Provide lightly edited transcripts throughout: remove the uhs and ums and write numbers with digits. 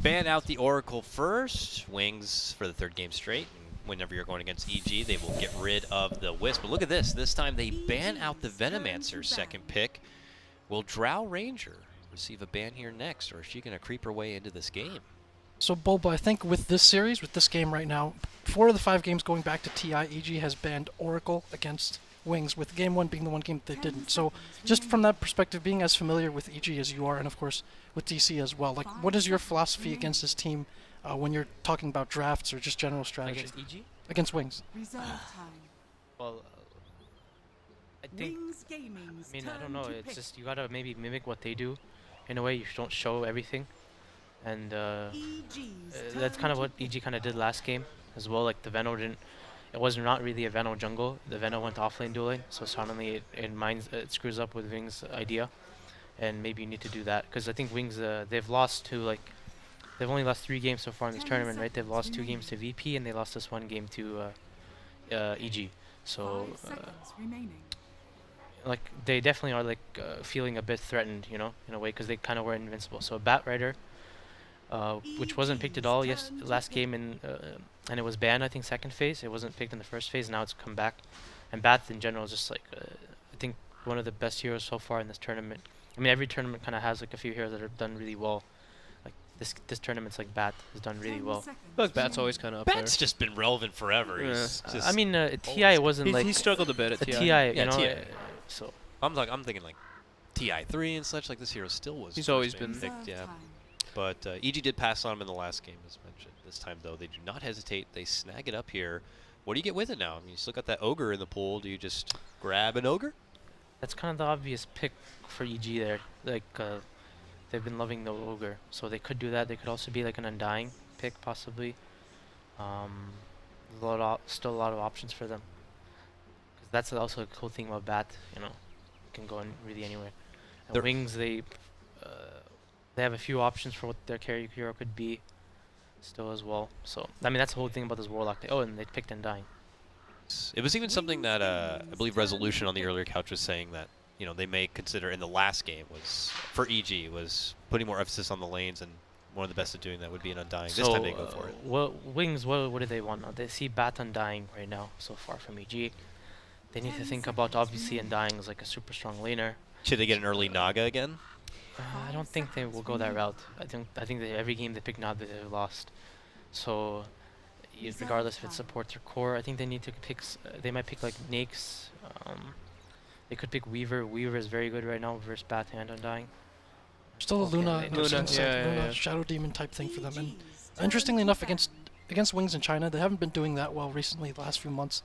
ban out the Oracle first. Wings for the third game straight. And whenever you're going against EG, they will get rid of the Wisp. But look at this. This time they ban out the Venomancer second pick. Will Drow Ranger receive a ban here next, or is she going to creep her way into this game? So, Bulba, I think with this series, with this game right now, 4 of the 5 games going back to TI, EG has banned Oracle against Wings, with Game 1 being the one game they didn't. So, just from that perspective, being as familiar with EG as you are, and of course with DC as well, like, what is your philosophy against this team when you're talking about drafts or just general strategy? Against EG? Against Wings. Well, I think, I don't know, it's just you gotta maybe mimic what they do. In a way, you don't show everything. And that's kind of what EG kind of did last game as well. Like the Veno didn't, it was not really a Veno jungle. The Veno went offlane dueling, so suddenly it screws up with Wings' idea. And maybe you need to do that, because I think Wings, they've lost to they've only lost 3 games so far in this tournament, right? They've lost 2 games to VP and they lost this 1 game to EG. So like they definitely are feeling a bit threatened, you know, in a way, because they kind of were invincible. So Bat Rider, which wasn't picked at all last game, and it was banned, I think, second phase. It wasn't picked in the first phase. Now it's come back, and Bat in general is just I think one of the best heroes so far in this tournament. I mean, every tournament kind of has like a few heroes that have done really well. Like this tournament's like Bat has done really well. Look, Bat's always kind of up Bat's just been relevant forever. Yeah. Just I mean, TI wasn't he struggled a bit at TI. TI, Yeah, you know. TI. So I'm thinking like TI3 and such. Like this hero still was. He's first always being been picked, yeah. But EG did pass on him in the last game, as mentioned. This time, though, they do not hesitate. They snag it up here. What do you get with it now? I mean, you still got that Ogre in the pool. Do you just grab an Ogre? that's kind of the obvious pick for EG there. Like they've been loving the Ogre, so they could do that. They could also be like an Undying pick, possibly. Still a lot of options for them. 'Cause that's also a cool thing about Bat. You know, it can go in really anywhere. And They're Wings, they have a few options for what their carry hero could be, still as well. So I mean, that's the whole thing about this Warlock. And they picked Undying. It was even something that I believe Resolution on the earlier couch was saying that they may consider in the last game was for EG was putting more emphasis on the lanes, and one of the best at doing that would be an Undying. So, this time they go for it. Wings, what do they want now? They see Bat Undying right now so far from EG. They need to think about obviously Undying as like a super strong laner. Should they get an early Naga again? I don't think they will go that route. I think that every game they pick Naga they've lost. So regardless if it supports or core, I think they need to pick. They might pick like Nyx. They could pick Weaver. Weaver is very good right now versus Bat and Undying. Still a Okay, Luna, they in do a that. sense, Yeah, Luna yeah. Shadow Demon type thing for them. And interestingly enough, against Wings in China, they haven't been doing that well recently. The last few months,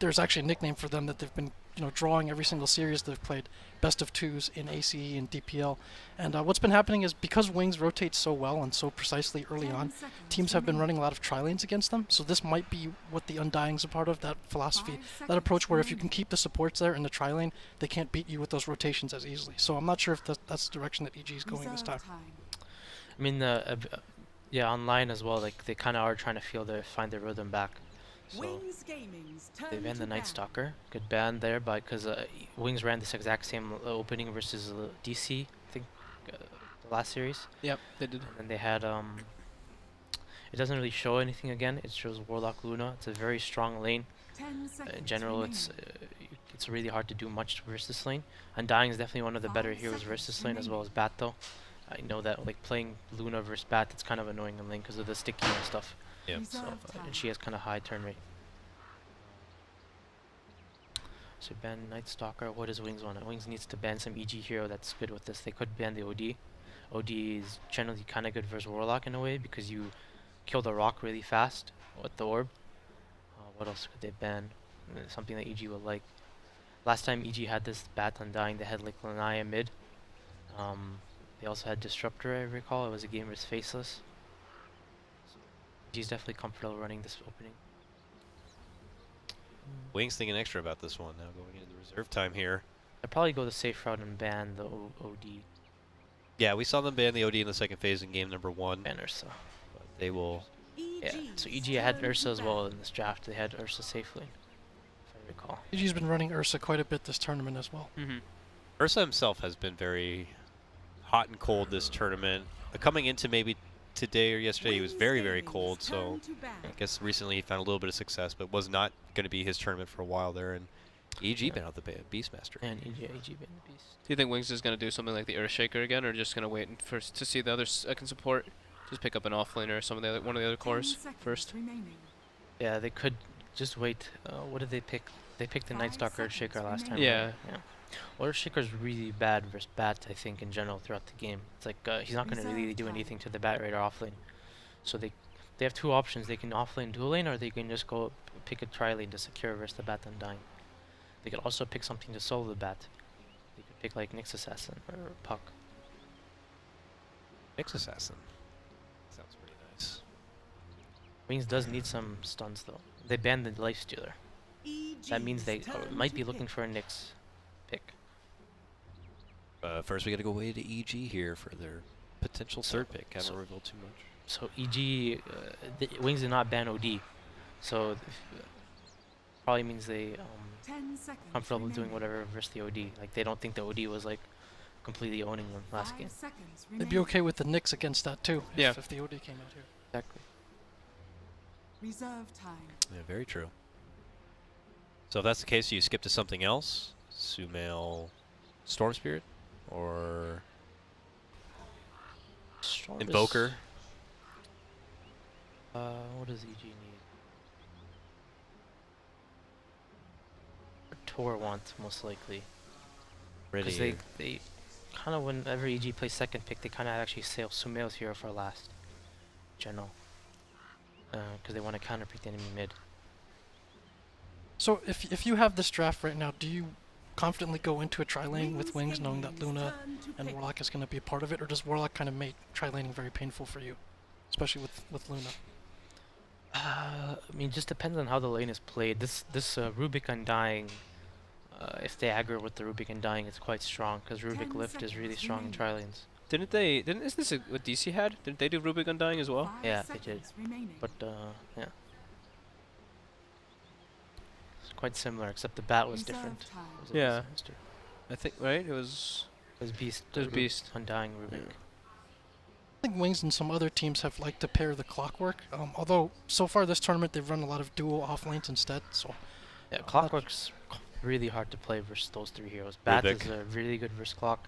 there's actually a nickname for them that they've been drawing every single series they've played, best of 2s in ACE and DPL. And what's been happening is because Wings rotates so well and so precisely early on, teams have been running a lot of tri-lanes against them. So this might be what the Undying's a part of, that philosophy, that approach where if you can keep the supports there in the tri-lane, they can't beat you with those rotations as easily. So I'm not sure if that's the direction that EG is going this time. I mean, yeah, online as well. Like they kind of are trying to find their rhythm back. So they banned the Night Stalker. Good ban there, but because Wings ran this exact same opening versus DC, I think, the last series. Yep, they did. And then they had it doesn't really show anything again. It shows Warlock Luna. It's a very strong lane. In general, it's really hard to do much versus this lane. Undying is definitely one of the better heroes versus this lane, as well as Bat though. I know that like playing Luna versus Bat, it's kind of annoying in lane because of the sticky and stuff. Yeah. So, and she has kind of high turn rate. So ban Night Stalker. What does Wings want? Wings needs to ban some EG hero that's good with this. They could ban the OD. OD is generally kind of good versus Warlock in a way because you kill the rock really fast with the orb. What else could they ban? Something that EG would like. Last time EG had this Bat Undying, they had like Lanaya mid. They also had Disruptor, I recall. It was a game versus Faceless. EG's definitely comfortable running this opening. Wings thinking extra about this one now going into the reserve time here. I'd probably go the safe route and ban the OD. Yeah, we saw them ban the OD in the second phase in game number 1. Ban Ursa. But they will. Yeah, so EG had Ursa as well in this draft. They had Ursa safely, if I recall. EG's been running Ursa quite a bit this tournament as well. Mm-hmm. Ursa himself has been very hot and cold this tournament. coming into maybe today or yesterday, he was very, very cold. So I guess recently he found a little bit of success, but was not going to be his tournament for a while there. And EG been out the Beastmaster. And EG been the beast. Do you think Wings is going to do something like the Earthshaker again, or just going to wait first to see the other second support? Just pick up an offlaner or some of the other, one of the other cores first. Yeah, they could just wait. What did they pick? They picked the Nightstalker Earthshaker last time. Yeah. Right? Yeah. Well, Earthshaker's really bad versus Bat, I think, in general throughout the game. It's like he's not going to really do anything to the Bat Raider offlane. So they have two options. They can offlane dual lane, or they can just go pick a tri-lane to secure versus the Bat Undying. They could also pick something to solo the Bat. They could pick like Nyx Assassin or Puck. Nyx Assassin. Sounds pretty nice. Wings does need some stuns though. They banned the Lifestealer. That means they might be looking for a Nyx pick. First, we got to go away to EG here for their potential third pick. Haven't revealed too much. So EG, Wings did not ban OD, so probably means they comfortable doing whatever versus the OD. Like they don't think the OD was like completely owning them last game. They'd be okay with the Knicks against that too. Yeah. If the OD came out here. Exactly. Reserve time. Yeah, very true. So if that's the case, do you skip to something else? Sumail Storm Spirit? Or Storm Invoker? What does EG need? Or Tor want most likely. Because Ready. they kind of, whenever EG plays second pick, they kind of actually save Sumail's hero for last. General. Because they want to counter pick the enemy mid. So if you have this draft right now, do you confidently go into a tri-lane with Wings knowing that Luna and Warlock is going to be a part of it, or does Warlock kind of make tri-laning very painful for you, especially with Luna? I mean, just depends on how the lane is played. This Rubik Undying, if they aggro with the Rubik Undying, it's quite strong because Rubik Lift is really strong in tri-lanes. Isn't this what DC had? Didn't they do Rubik Undying as well? Yeah, they did. But yeah, it's quite similar, except the bat was different. It was a Yeah. Beastmaster. I think, right? It was Beast. It was Beast. Undying Rubik. Yeah. I think Wings and some other teams have liked to pair the Clockwork. Although so far this tournament they've run a lot of dual off lanes instead. So Yeah, Clockwork's really hard to play versus those three heroes. Bat Rubik. is really good versus Clock.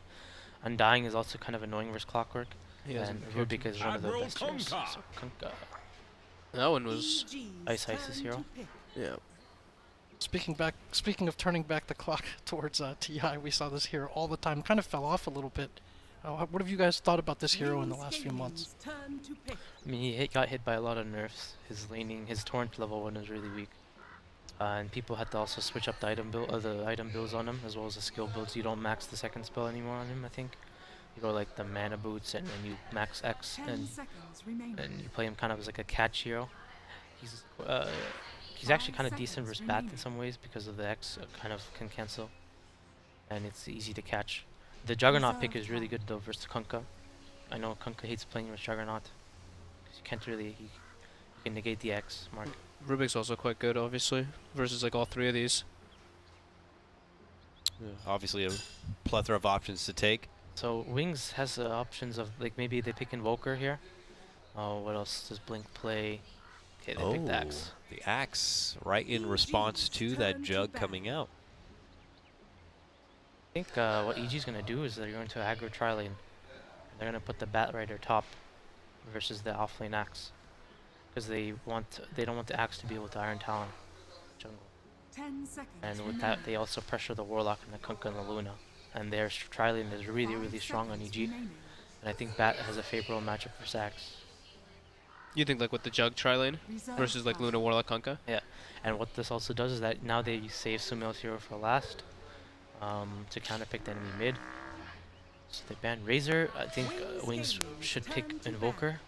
Undying is also kind of annoying versus Clockwork. He hasn't And cared Rubik is one of the Admiral best heroes. So Kunkka. Kunkka. That one was Ice's hero. yeah. speaking of turning back the clock towards TI, we saw this hero all the time. Kind of fell off a little bit. What have you guys thought about this hero in the last few months? I mean, he got hit by a lot of nerfs. His laning, his torrent level 1 is really weak. And people had to also switch up the item builds on him, as well as the skill builds. You don't max the second spell anymore on him, I think. You go like the mana boots, and then you max X, and you play him kind of as like a catch hero. He's actually kind of decent versus Bat in some ways because of the X kind of can cancel, and it's easy to catch. The Juggernaut pick is really good though versus Kunkka. I know Kunkka hates playing with Juggernaut because you can't really you can negate the X mark. Rubik's also quite good, obviously, versus like all three of these. Yeah, obviously a plethora of options to take. So Wings has options of like maybe they pick Invoker here. Oh, what else does Blink play? Okay, they pick the Axe. The Axe, right in response to that Jug coming out. I think what EG's gonna do is they're going to aggro tri-lane. They're gonna put the Bat Rider top versus the offlane Axe, because they don't want the Axe to be able to Iron Talon jungle. 10 seconds. And with that, they also pressure the Warlock and the Kunkka and the Luna. And their tri-lane is really strong on EG. And I think Bat has a favorable matchup for Sax. You think like with the Jug tri-lane versus like Luna Warlock Kunkka? And what this also does is that now they save Sumail's hero for last to counterpick the enemy mid. So they ban Razor. I think Wings should pick Invoker.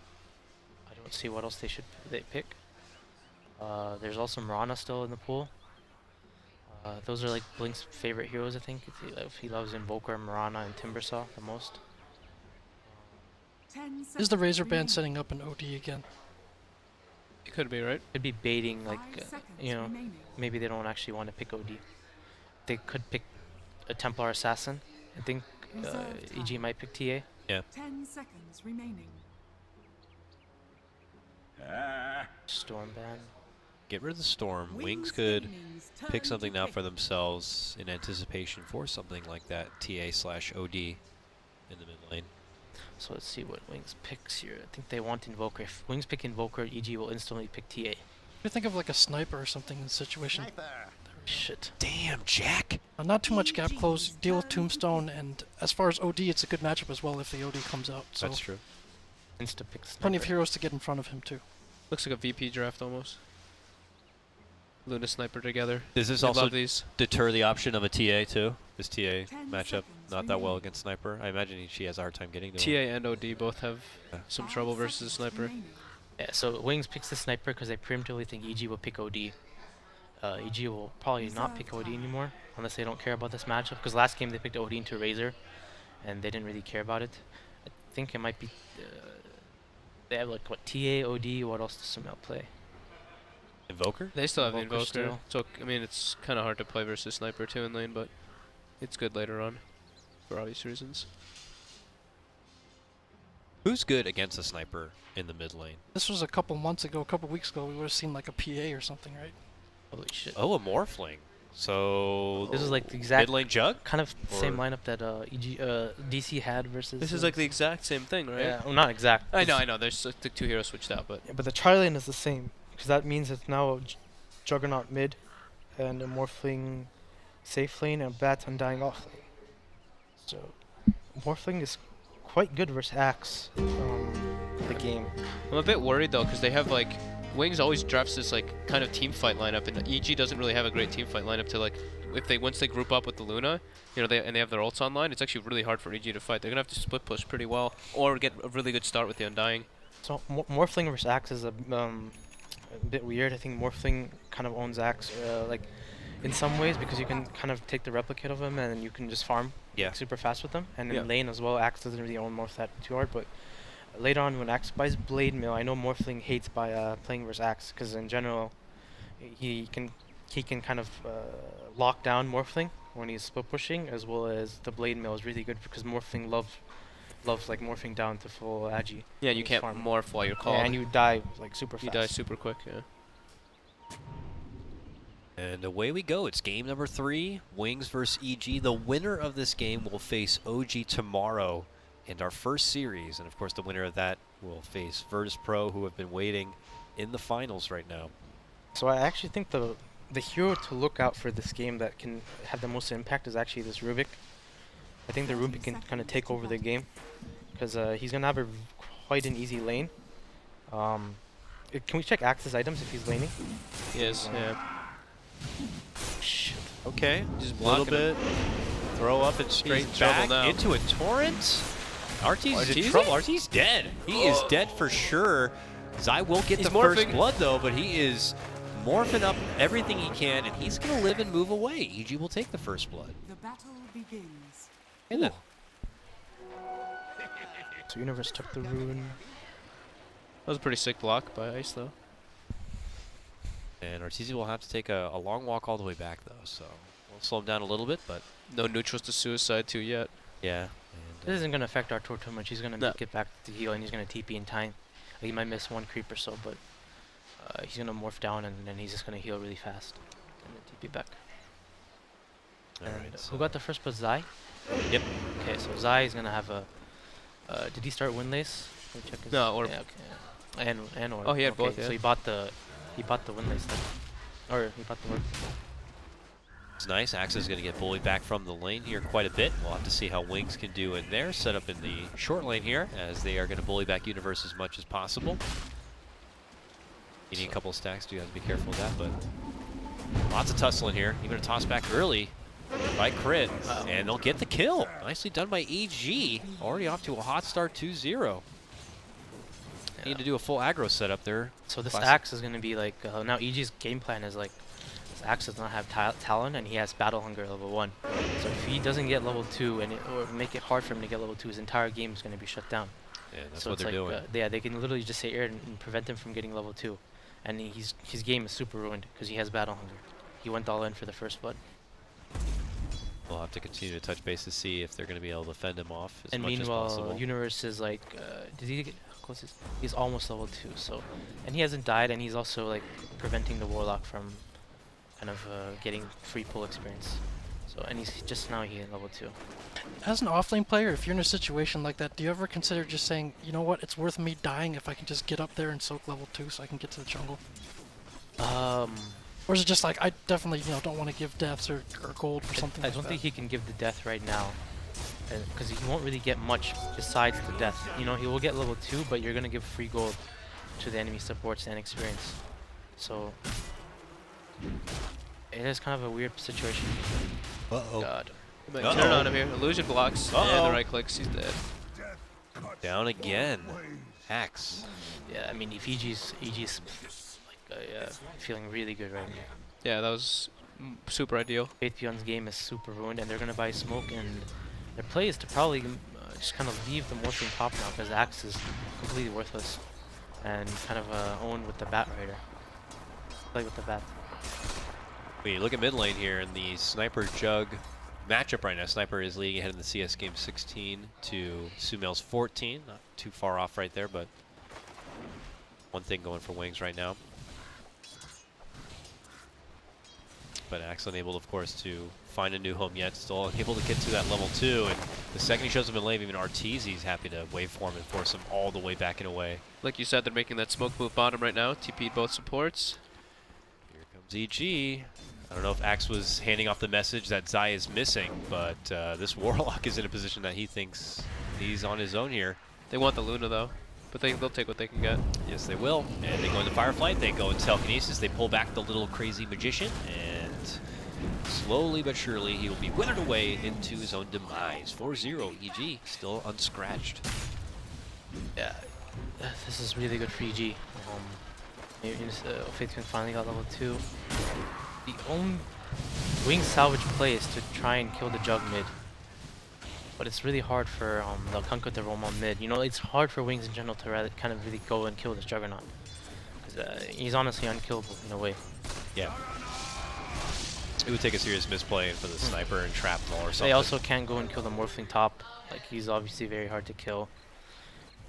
I don't see what else they pick. There's also Mirana still in the pool. Those are like Blink's favorite heroes, I think. If he loves Invoker, Mirana, and Timbersaw the most. Is the Razor Band setting up an OD again? It could be, right? Could be baiting, like, maybe they don't actually want to pick OD. They could pick a Templar Assassin. I think EG might pick TA. Yeah. 10 seconds remaining. Storm ban. Get rid of the storm. Wings could pick something now for themselves in anticipation for something like that TA/OD in the mid lane. So let's see what Wings picks here. I think they want Invoker. If Wings pick Invoker, EG will instantly pick TA. You think of like a sniper or something in the situation. Shit. Damn, Jack! Not too much gap close. Deal with Tombstone, and as far as OD, it's a good matchup as well if the OD comes out. So That's true. Insta pick Sniper. plenty of heroes to get in front of him too. Looks like a VP draft almost. Luna Sniper together. Does this We also love these. deter the option of a TA too? This TA 10 matchup seconds not that well remaining. against Sniper. I imagine she has a hard time getting to TA him. and OD both have some 5 trouble versus seconds Sniper. remaining. Yeah, so Wings picks the Sniper because they preemptively think EG will pick OD. EG will probably not pick OD anymore unless they don't care about this matchup. Because last game they picked OD into Razor, and they didn't really care about it. I think it might be. They have like what TA, OD. What else does Summel play? Invoker? They still have the Invoker Invoker. still. So I mean, it's kind of hard to play versus Sniper too in lane, but it's good later on for obvious reasons. Who's good against a Sniper in the mid lane? This was a couple months ago, a couple weeks ago. We would have seen like a PA or something, right? Holy shit! Oh, a Morphling. So This is like the exact mid lane Jug? kind of same Or- lineup that DC had versus. This is like the exact same thing, right? Yeah, well, not exact. I know. There's the two heroes switched out, but Yeah, but the tri lane is the same, because that means it's now a Juggernaut mid, and a Morphling safe lane, and a Bat Undying off lane. So, Morphling is quite good versus Axe the game. I'm a bit worried though because they have like Wings always drafts this like kind of team fight lineup, and EG doesn't really have a great team fight lineup to like once they group up with the Luna, you know, they have their ults online. It's actually really hard for EG to fight. They're gonna have to split push pretty well or get a really good start with the Undying. So, Morphling versus Axe is a bit weird. I think Morphling kind of owns Axe, like, in some ways, because you can kind of take the replicate of him and you can just farm Yeah. super fast with them. And Yeah. in lane as well, Axe doesn't really own Morph that too hard, but later on when Axe buys Blade Mill, I know Morphling hates by playing versus Axe, because in general, he can kind of lock down Morphling when he's split pushing, as well as the Blade Mill is really good because Morphling loves like morphing down to full agi. Yeah, and you Just can't farm. morph while you're called. Yeah, and you die like super you fast. die super quick. Yeah. And away we go. It's game number 3, Wings versus EG. The winner of this game will face OG tomorrow in our first series. And of course, the winner of that will face Virtus Pro, who have been waiting in the finals right now. So I actually think the hero to look out for this game that can have the most impact is actually this Rubik. I think the Rubik can kind of take over the game, because he's gonna have quite an easy lane. Can we check Axe's items if he's laning? Yes. Yeah. Shit. Okay, Just a little blocking him. bit. Throw up and straight in trouble back now. into a torrent. RT's in RT's trouble. RT's dead. He is dead for sure. Zai will get He's the first morphing. blood though, but he is morphing up everything he can, and he's going to live and move away. EG will take the first blood. The battle begins. And then So Universe took the rune. That was a pretty sick block by Ice though. And Arteezy will have to take a long walk all the way back, though, so we'll slow him down a little bit, but No neutrals to suicide too yet. yeah. This isn't gonna affect Artur too much. He's gonna No. get back to heal, and he's gonna TP in time. Like, he might miss one creep or so, but he's gonna morph down, and then he's just gonna heal really fast and then TP back. All And right, who got the first blood? Zai. Yep. Okay, so Zai is gonna have a. Did he start Windlace? Let me check his. No, Orb. Yeah, okay. And Orb. Oh, he had okay, both, yeah. So he bought the Windlace then, or he bought the Orb. It's nice. Axe is going to get bullied back from the lane here quite a bit. We'll have to see how Wings can do in there. Set up in the short lane here, as they are going to bully back Universe as much as possible. You need a couple of stacks, so you have to be careful of that, but lots of tussling here. Even a toss back early by Crit, and they'll get the kill. Nicely done by EG. Already off to a hot start 2-0. Need to do a full aggro setup there. So this Classic. Axe is gonna be like now. EG's game plan is like this Axe does not have Talon, and he has Battle Hunger level 1. So if he doesn't get level 2 or make it hard for him to get level 2, his entire game is gonna be shut down. Yeah, that's so what it's they're like, doing. yeah, they can literally just sit here and prevent him from getting level 2, and his game is super ruined because he has Battle Hunger. He went all in for the first blood. We'll have to continue to touch base to see if they're going to be able to fend him off as And much as meanwhile, possible. Universe is like, did he get how close is? He's almost level 2. So, and he hasn't died, and he's also like preventing the Warlock from kind of getting free pull experience. So, and he's just now he at level 2. As an offlane player, if you're in a situation like that, do you ever consider just saying, you know what, it's worth me dying if I can just get up there and soak level 2 so I can get to the jungle? Or is it just like, I definitely, you know, don't want to give deaths or gold or something I like don't that? think he can give the death right now, because he won't really get much besides the death. You know, he will get level 2, but you're gonna give free gold to the enemy supports and experience. So it is kind of a weird situation. Uh-oh. God. He might Uh-oh. turn on him here. Illusion blocks. And Uh-oh. the right clicks. He's dead. Down again. Axe. Yeah, I mean, if EG's like feeling really good right now. Yeah, that was super ideal. Faithbeyond's game is super ruined, and they're gonna buy smoke, and their play is to probably just kind of leave the morphing top now, because Axe is completely worthless, and kind of own with the Bat Rider. Play with the Bat. We look at mid lane here in the Sniper Jug matchup right now. Sniper is leading ahead in the CS game 16 to Sumail's 14. Not too far off right there, but one thing going for Wings right now. But Axe unable, of course, to find a new home yet. Still able to get to that level 2. And the second he shows up in lane, even Arteezy's happy to waveform and force him all the way back and away. Like you said, they're making that smoke move bottom right now. TP'd both supports. Here comes EG. I don't know if Axe was handing off the message that Zai is missing, but this Warlock is in a position that he thinks he's on his own here. They want the Luna though, but they'll take what they can get. Yes, they will. And they go into Fireflight, they go into Telekinesis, they pull back the little crazy magician, and slowly but surely he will be withered away into his own demise. 4-0, EG, still unscratched. Yeah, this is really good for EG. Faithbeyond finally got level 2. The only Wings salvage play is to try and kill the Jug mid. But it's really hard for the Kunkka to roam on mid. You know, it's hard for Wings in general to kind of really go and kill this Juggernaut. Because he's honestly unkillable in a way. Yeah. It would take a serious misplay for the Sniper and Shrapnel or something. They also can't go and kill the Morphling top. Like, he's obviously very hard to kill.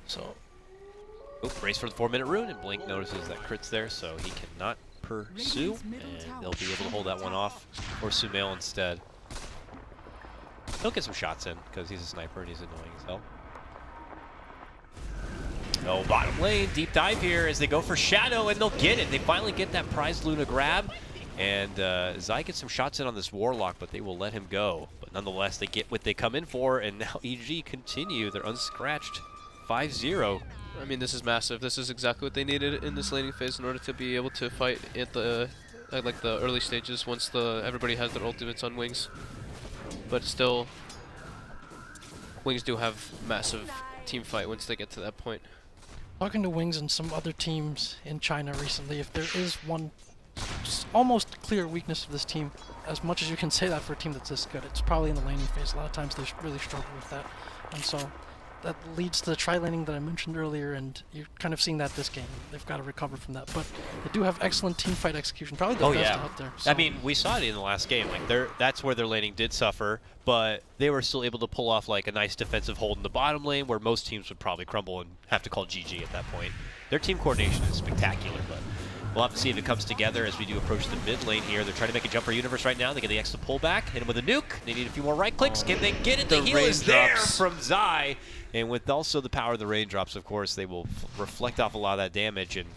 So, Race for the 4-minute rune, and Blink notices that crit's there, so he cannot pursue, and they'll be able to hold that one off for Sumail instead. He'll get some shots in, because he's a sniper and he's annoying as hell. Oh, bottom lane, deep dive here as they go for Shadow, and they'll get it. They finally get that prized Luna grab, and Zai gets some shots in on this Warlock, but they will let him go. But nonetheless, they get what they come in for, and now EG continue. They're unscratched, 5-0. I mean, this is massive. This is exactly what they needed in this laning phase in order to be able to fight at the like the early stages once everybody has their ultimates on Wings. But still, Wings do have massive team fight once they get to that point. Talking to Wings and some other teams in China recently, if there is one just almost clear weakness of this team, as much as you can say that for a team that's this good, it's probably in the laning phase. A lot of times they really struggle with that. And so that leads to the tri-laning that I mentioned earlier, and you're kind of seeing that this game. They've got to recover from that. But they do have excellent team fight execution, probably the best out there. So. I mean, we saw it in the last game. Like, that's where their laning did suffer, but they were still able to pull off like a nice defensive hold in the bottom lane, where most teams would probably crumble and have to call GG at that point. Their team coordination is spectacular, but we'll have to see if it comes together as we do approach the mid lane here. They're trying to make a jump for Universe right now. They get the extra pullback, hit him with a nuke. They need a few more right clicks. Can they get it? The heal is there raindrops. from Zai. And with also the power of the raindrops, of course, they will reflect off a lot of that damage, and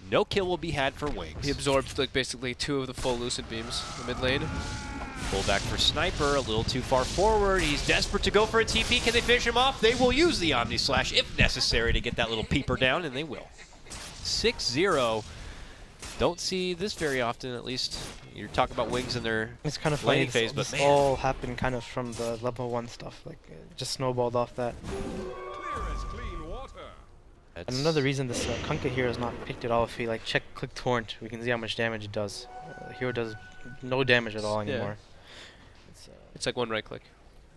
no kill will be had for Wings. He absorbed like basically 2 of the full Lucid beams in the mid lane. Pull back for Sniper, a little too far forward. He's desperate to go for a TP. Can they finish him off? They will use the Omni Slash if necessary to get that little peeper down, and they will. 6-0. Don't see this very often, at least. You're talking about Wings in their it's kind of laning funny. phase, but This man. all happened kind of from the level 1 stuff. Like, it just snowballed off that. And another reason this Kunkka hero is not picked at all, if we like click Torrent, we can see how much damage it does. The hero does no damage at all anymore. It's like 1 right click.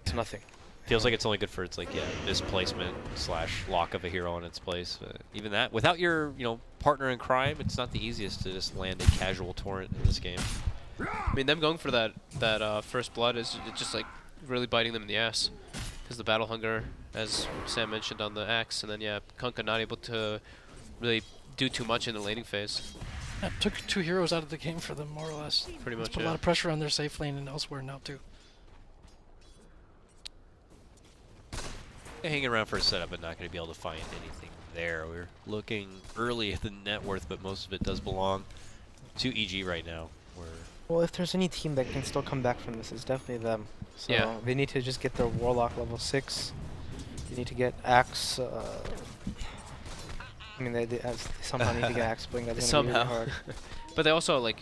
It's nothing. Feels like it's only good for its misplacement / lock of a hero in its place. Even that, without your partner in crime, it's not the easiest to just land a casual torrent in this game. I mean, them going for that first blood is just like really biting them in the ass. Because the battle hunger, as Sam mentioned on the axe, and then yeah, Kunkka not able to really do too much in the laning phase. Yeah, took 2 heroes out of the game for them, more or less. Pretty much, Put a lot of pressure on their safe lane and elsewhere now too. Hanging around for a setup, but not going to be able to find anything there. We're looking early at the net worth, but most of it does belong to EG right now. Well, if there's any team that can still come back from this, it's definitely them. So Yeah. they need to just get their Warlock level 6. They need to get Axe. I mean, they somehow need to get Axe Bling. That's gonna be really Somehow. hard. But they also like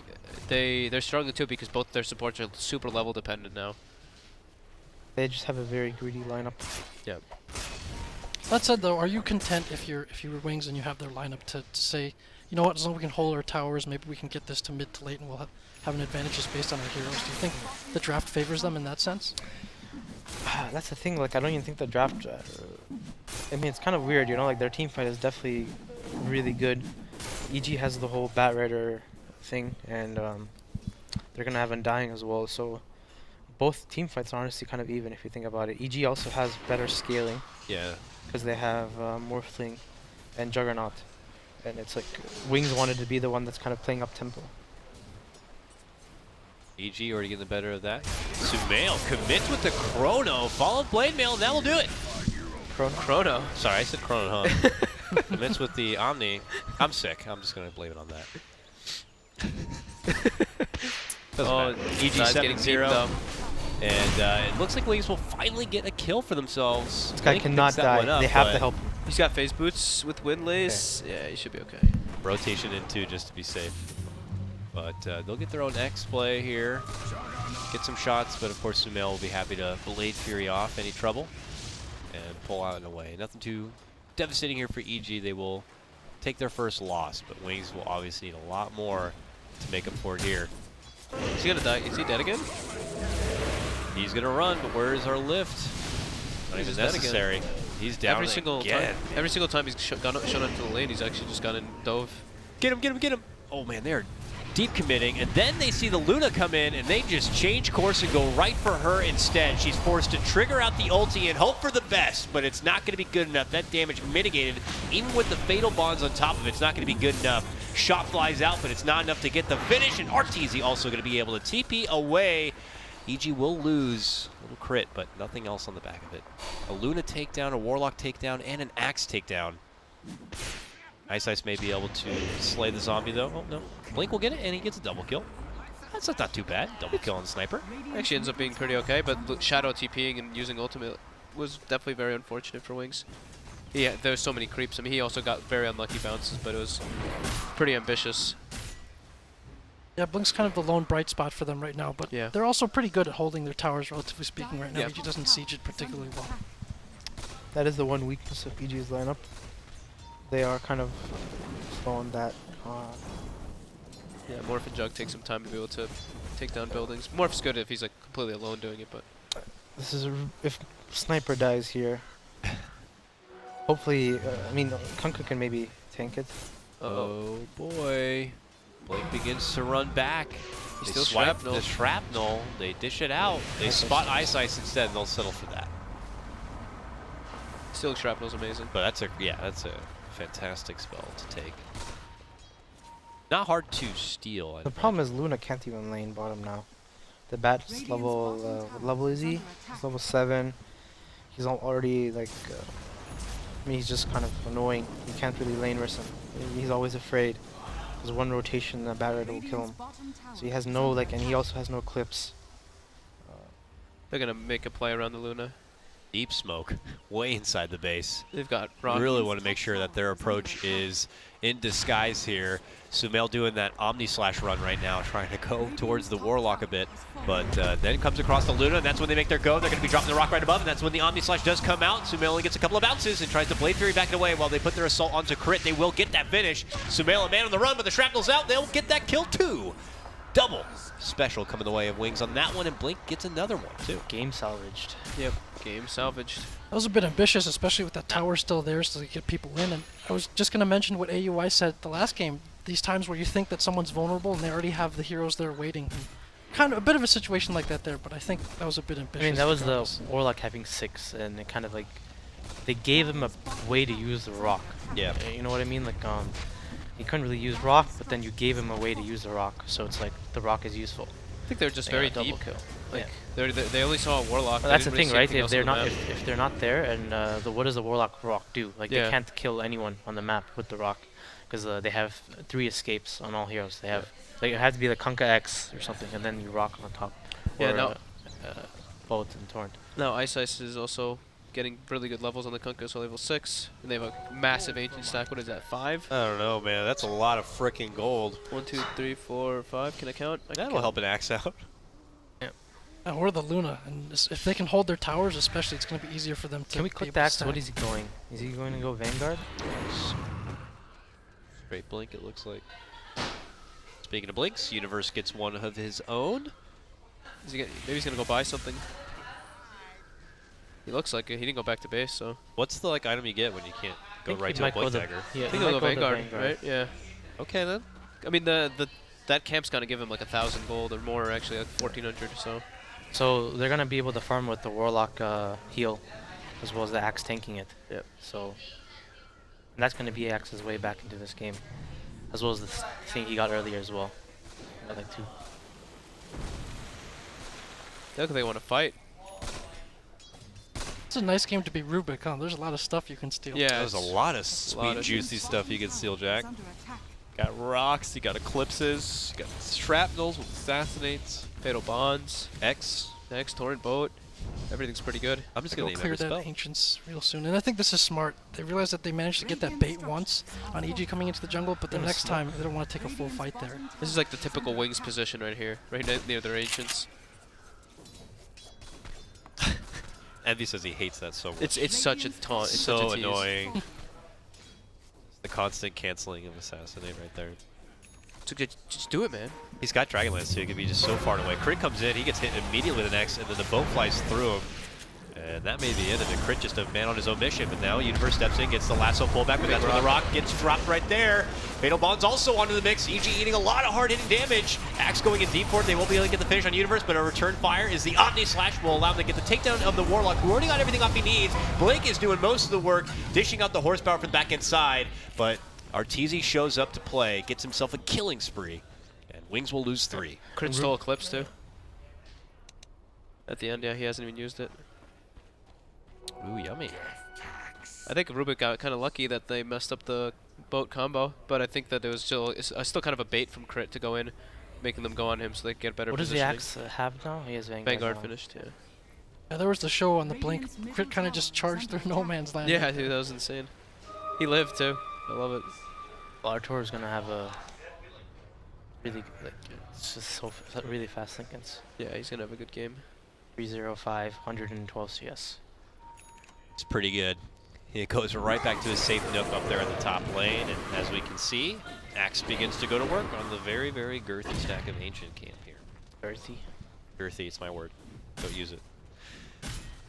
they're struggling too because both their supports are super level dependent now. They just have a very greedy lineup. Yeah. That said, though, are you content if you were Wings and you have their lineup to say, you know what, as long as we can hold our towers, maybe we can get this to mid to late and we'll have an advantage just based on our heroes? Do you think the draft favors them in that sense? That's the thing. Like, I don't even think the draft. I mean, it's kind of weird, you know. Like, their team fight is definitely really good. EG has the whole Bat Rider thing, and they're gonna have Undying as well. So both team fights are honestly kind of even if you think about it. EG also has better scaling Yeah. because they have Morphling and Juggernaut, and it's like Wings wanted to be the one that's kind of playing up tempo. EG already getting the better of that. Sumail commits with the Chrono, followed Blade Mail, and that will do it. Chrono. Sorry, I said Chrono, huh? Commits with the Omni. I'm sick. I'm just going to blame it on that. Oh, EG Zai's getting 7-0. beamed up. And it looks like Wings will finally get a kill for themselves. This guy Blink cannot picks that one die. up, They have but to help him. He's got phase boots with Windlace. Yeah, he should be okay. rotation into just to be safe. But they'll get their own X play here. Get some shots, but of course Sumail will be happy to Blade Fury off any trouble and pull out and away. Nothing too devastating here for EG. They will take their first loss, but Wings will obviously need a lot more to make up for it here. Is he gonna die? Is he dead again? He's gonna run, but where is our lift? Not He's even dead again. necessary. He's down Every single again. time. Every single time he's shown up to the lane, he's actually just gone and dove. Get him, get him, get him. Oh man, they're deep committing, and then they see the Luna come in, and they just change course and go right for her instead. She's forced to trigger out the ulti and hope for the best, but it's not going to be good enough. That damage mitigated, even with the Fatal Bonds on top of it, it's not going to be good enough. Shot flies out, but it's not enough to get the finish, and Arteezy also going to be able to TP away. EG will lose a little crit, but nothing else on the back of it. A Luna takedown, a Warlock takedown, and an Axe takedown. Ice may be able to slay the zombie, though. Oh, no. Blink will get it, and he gets a double kill. That's not too bad. Double kill on the Sniper. Actually ends up being pretty okay, but Shadow TPing and using ultimate was definitely very unfortunate for Wings. Yeah, there's so many creeps. I mean, he also got very unlucky bounces, but it was pretty ambitious. Yeah, Blink's kind of the lone bright spot for them right now, but Yeah. they're also pretty good at holding their towers, relatively speaking, right now. Yeah. EG doesn't siege it particularly well. That is the one weakness of EG's lineup. They are kind of slow on that. Yeah, Morph and Jug take some time to be able to take down buildings. Morph's good if he's like completely alone doing it, but This is if Sniper dies here. Hopefully, I mean, Kunkka can maybe tank it. Oh, boy. Blink begins to run back. They still swipe shrapnel. the shrapnel. They dish it out. They spot Ice instead, and they'll settle for that. still Shrapnel's amazing. But that's a fantastic spell to take. Not hard to steal. The problem is Luna can't even lane bottom now. The bat's level, what level is he? He's level 7. He's already like, I mean, he's just kind of annoying. You can't really lane versus him. He's always afraid. Because one rotation, the bat rider will kill him. So he has no, like, and he also has no clips. They're gonna make a play around the Luna. Deep smoke, way inside the base. They've got Rock. Really want to make sure that their approach is in disguise here. Sumail doing that Omni Slash run right now, trying to go towards the Warlock a bit. But then comes across the Luna, and that's when they make their go. They're going to be dropping the rock right above, and that's when the Omni Slash does come out. Sumail only gets a couple of bounces and tries to Blade Fury back it away while they put their assault onto crit. They will get that finish. Sumail a man on the run, but the shrapnel's out. They'll get that kill too. Double special coming the way of Wings on that one, and Blink gets another one too. Game salvaged. Yep, game salvaged. That was a bit ambitious, especially with that tower still there, so they get people in. And I was just going to mention what AUI said the last game. These times where you think that someone's vulnerable and they already have the heroes there waiting. And kind of a bit of a situation like that there, but I think that was a bit ambitious. I mean, that was the regardless. Warlock having 6, and it kind of like they gave him a way to use the rock. Yeah. You know what I mean? Like he couldn't really use rock, but then you gave him a way to use the rock, so it's like the rock is useful. I think they're just They got very a double deep. kill. Like Yeah. they only saw a warlock. Well, they that's the didn't thing, really see right? anything If else on they're the not map. if they're not there, and what does the Warlock rock do? Like Yeah. they can't kill anyone on the map with the rock, because they have 3 escapes on all heroes. They have like it had to be the Kunkka X or something, and then you rock on top. Yeah, or, no. Bolt and Torrent. Now Ice is also getting really good levels on the Kunkka, so level 6, and they have a massive ancient stack. What is that? 5? I don't know, man. That's a lot of freaking gold. 1, 2, 3, 4, 5. Can I count? I can That'll count. help an axe out. Or the Luna, and if they can hold their towers, especially, it's going to be easier for them to. Can we be click able the to axe? stack. What is he going? Is he going to go Vanguard? Straight blink, it looks like. Speaking of blinks, Universe gets one of his own. Is he maybe he's gonna go buy something. He looks like it. He didn't go back to base, so What's the like item you get when you can't go think right he to a might go blink the- dagger? Yeah, I he think might he'll go go the Vanguard, right? Yeah. Okay then. I mean that camp's gonna give him like 1,000 gold or more, actually, like 1,400 or so. So they're gonna be able to farm with the Warlock heal, as well as the axe tanking it. Yep. So and that's gonna be Axe's way back into this game, as well as the thing he got earlier as well. Got like 2. Look, they want to fight. It's a nice game to be Rubik, huh? There's a lot of stuff you can steal. Yeah, There's a it's- lot of sweet, lot of juicy stuff you can steal, Jack. Under attack. Got rocks, you got eclipses, you got shrapnels with assassinates, Fatal Bonds, X. next Torrent Boat. Everything's pretty good. I'm just Go gonna name clear every that spell. Ancients real soon, and I think this is smart. They realize that they managed to get that bait once on EG coming into the jungle, but the next time they don't want to take a full fight there. This is like the typical Wings position right here, right near their ancients. Envy says he hates that so much. It's such a taunt. It's such so a tease. annoying. The constant canceling of assassinate right there. Just do it, man. He's got Dragonlance too. He could be just so far away. Crit comes in, he gets hit immediately with an X, and then the bow flies through him. And that may be it. And the Crit just a man on his own mission. But now Universe steps in, gets the lasso pullback, but that's where the rock gets dropped right there. Fatal Bond's also onto the mix. EG eating a lot of hard-hitting damage. Axe going in deep for it. They won't be able to get the finish on Universe, but a return fire is the Omni Slash will allow them to get the takedown of the Warlock, who already got everything off he needs. Blake is doing most of the work, dishing out the horsepower from the back end side, but Arteezy shows up to play, gets himself a killing spree, and Wings will lose 3. Crit stole Eclipse too. At the end, yeah, he hasn't even used it. Ooh, yummy. I think Rubik got kind of lucky that they messed up the boat combo, but I think that it was still kind of a bait from Crit to go in, making them go on him so they get better What does the positioning. Axe have now? He has Vanguard. Vanguard now. finished, yeah. Yeah, there was the show on the Blink. Crit kind of just charged through no man's land. Yeah, dude, that was insane. He lived too. I love it. Well, Artur is gonna have a really like it's just so really fast seconds. Yeah, he's gonna have a good game. 305, 112 CS. It's pretty good. It goes right back to his safe nook up there in the top lane, and as we can see, Axe begins to go to work on the very, very girthy stack of Ancient camp here. Earthy. Girthy, it's my word. Don't use it.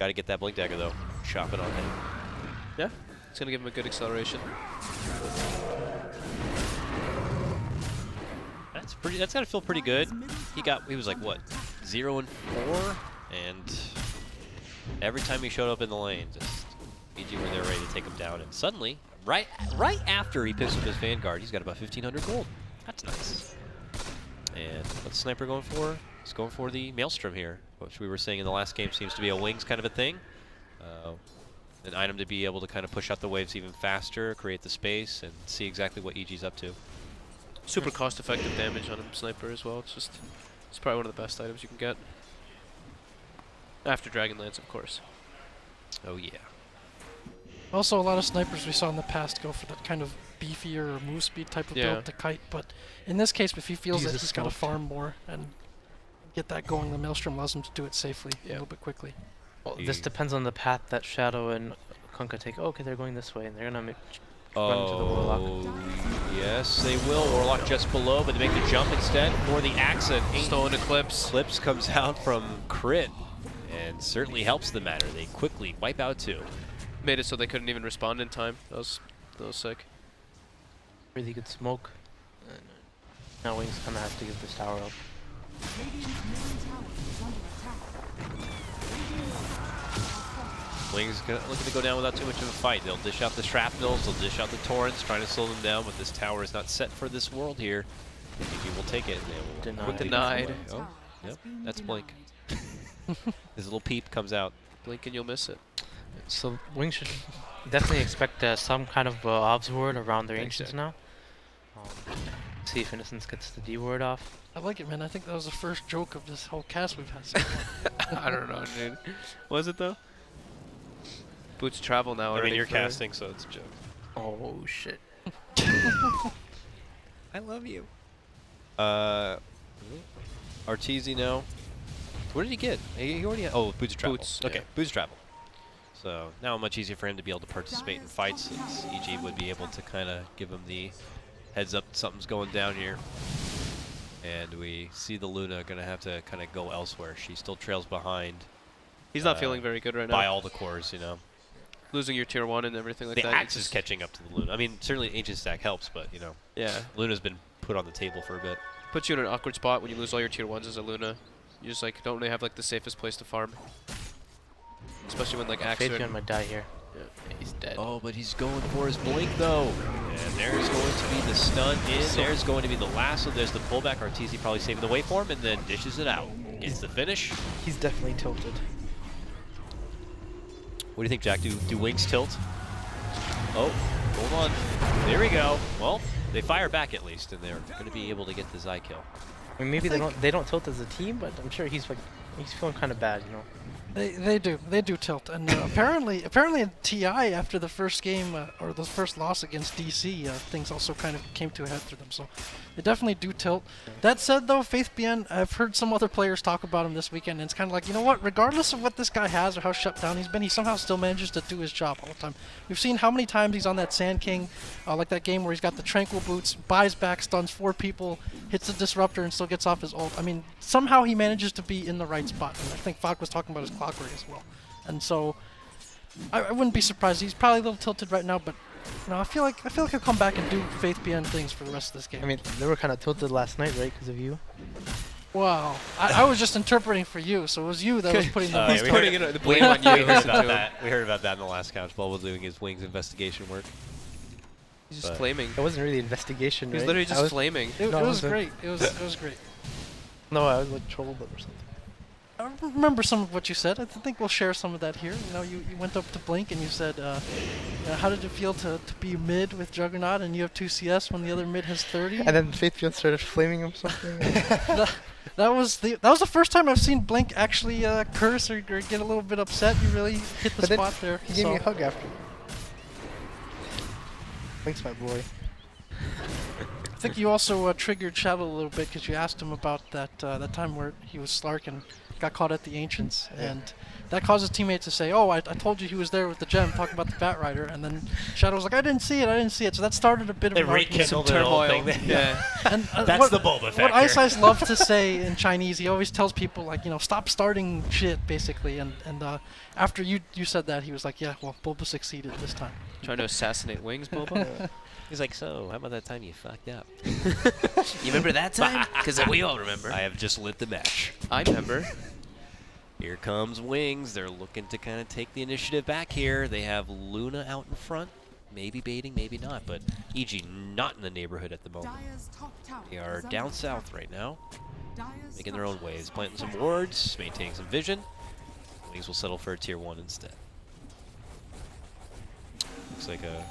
Gotta get that Blink Dagger though. Chop it on him. Yeah, it's gonna give him a good acceleration. That's pretty. That's gotta feel pretty good. He was like what, 0 and 4, and every time he showed up in the lane, just EG were there ready to take him down. And suddenly, right after he picks up his Vanguard, he's got about 1,500 gold. That's nice. And what's Sniper going for? He's going for the Maelstrom here, which we were saying in the last game seems to be a Wings kind of a thing. An item to be able to kind of push out the waves even faster, create the space, and see exactly what EG's up to. Super cost-effective damage on him, Sniper as well. It's probably one of the best items you can get. After Dragonlance, of course. Oh yeah. Also, a lot of snipers we saw in the past go for that kind of beefier or move speed type of Yeah. build to kite, but in this case, if he feels Use that the he's got to smoke. farm more and get that going, the Maelstrom allows him to do it safely, a Yeah. little bit quickly. Well, this depends on the path that Shadow and Kunkka take. Oh, okay, they're going this way, and they're gonna run into the Warlock. Oh, yes, they will. Warlock just below, but they make the jump instead for the Axe. Stolen Eclipse. Eclipse comes out from Crit, and certainly helps the matter. They quickly wipe out 2. Made it so they couldn't even respond in time. That was sick. Really good smoke. And now Wings kind of has to give this tower up. Wings looking to go down without too much of a fight. They'll dish out the shrapnels, they'll dish out the torrents, trying to slow them down, but this tower is not set for this world here. EG will take it, and they will Denied. Denied. Oh, yep, that's Blink. His little peep comes out. Blink and you'll miss it. So Wings should definitely expect some kind of obs word around their Thanks, ancients Jack. now. See if Innocence gets the D word off. I like it, man. I think that was the first joke of this whole cast we've had so far. I don't know, dude. Was it though? Boots travel now. I mean, already you're for- casting, so it's a joke. Oh shit. I love you. Arteezy now. What did he get? He already had, oh, Boots of Travel. Boots, Okay, yeah. Boots of Travel. So now much easier for him to be able to participate in fights, since EG would be able to kind of give him the heads up something's going down here. And we see the Luna going to have to kind of go elsewhere. She still trails behind He's not feeling very good right now. by all the cores, you know. Losing your tier 1 and everything like The that. axe it's is just- catching up to the Luna. I mean, certainly Ancient Stack helps, but, you know, Yeah. Luna's been put on the table for a bit. Puts you in an awkward spot when you lose all your tier 1s as a Luna. You just like don't really have like the safest place to farm. Especially when like axe are Fabian might die here. yeah, he's dead. Oh, but he's going for his blink, though. And there's going to be the stun in. There's going to be the lasso. There's the pullback. Arteezy probably saving the waveform and then dishes it out. Gets the finish. He's definitely tilted. What do you think, Jack? Do wings tilt? Oh, hold on. There we go. Well, they fire back at least, and they're going to be able to get the Zai kill. I mean, maybe they don't tilt as a team, but I'm sure he's feeling kind of bad, you know. They do tilt, and apparently in TI after the first game or the first loss against DC, things also kind of came to a head for them. So they definitely do tilt. That said, though, Faith Bien, I've heard some other players talk about him this weekend, and it's kind of like, you know what? Regardless of what this guy has or how shut down he's been, he somehow still manages to do his job all the time. We've seen how many times he's on that Sand King, like that game where he's got the Tranquil Boots, buys back, stuns 4 people, hits the Disruptor, and still gets off his ult. I mean, somehow he manages to be in the right spot. And I think Fog was talking about his clockwork as well. And so I wouldn't be surprised. He's probably a little tilted right now, but you know, I feel like he'll come back and do Faith Bien things for the rest of this game. I mean, they were kind of tilted last night, right, because of you. Wow. I was just interpreting for you, so it was you that was putting the He's we putting heard- it, the blame on you. We heard listen about to him. that. We heard about that in the last couch while doing his wings investigation work. He's just But- flaming. It wasn't really investigation, He's right? literally I just was- flaming. It No, was it was great. It was great. No, I was like trolled them or something. I remember some of what you said. I think we'll share some of that here. You know, you went up to Blink and you said, you know, how did it feel to be mid with Juggernaut and you have 2 CS when the other mid has 30? And then Faith Bien started flaming him something. that was the first time I've seen Blink actually curse or get a little bit upset. You really hit the But then spot there. He gave me a so- hug after. Thanks, my boy. I think you also triggered Shadow a little bit because you asked him about that time where he was Slark and got caught at the Ancients, and that caused his teammate to say, "Oh, I told you he was there with the gem, talking about the Bat Rider," and then Shadow was like, "I didn't see it." So that started a bit of They an argument. rekindled the whole turmoil. thing. Yeah. And That's what, the Bulba What factor. Ice Ice loves to say in Chinese, he always tells people like, you know, stop starting shit, basically. And after you said that, he was like, yeah, well, Bulba succeeded this time. Trying to assassinate wings, Boba. He's like, so, how about that time you fucked up? You remember that time? Because we all remember. I have just lit the match. I remember. Here comes Wings. They're looking to kind of take the initiative back here. They have Luna out in front. Maybe baiting, maybe not. But EG not in the neighborhood at the moment. Dire's top tower They are is under down attack. south right now, Dire's making their own structures waves, are planting some fragile. wards, maintaining some vision. Wings will settle for a tier 1 instead. Looks like a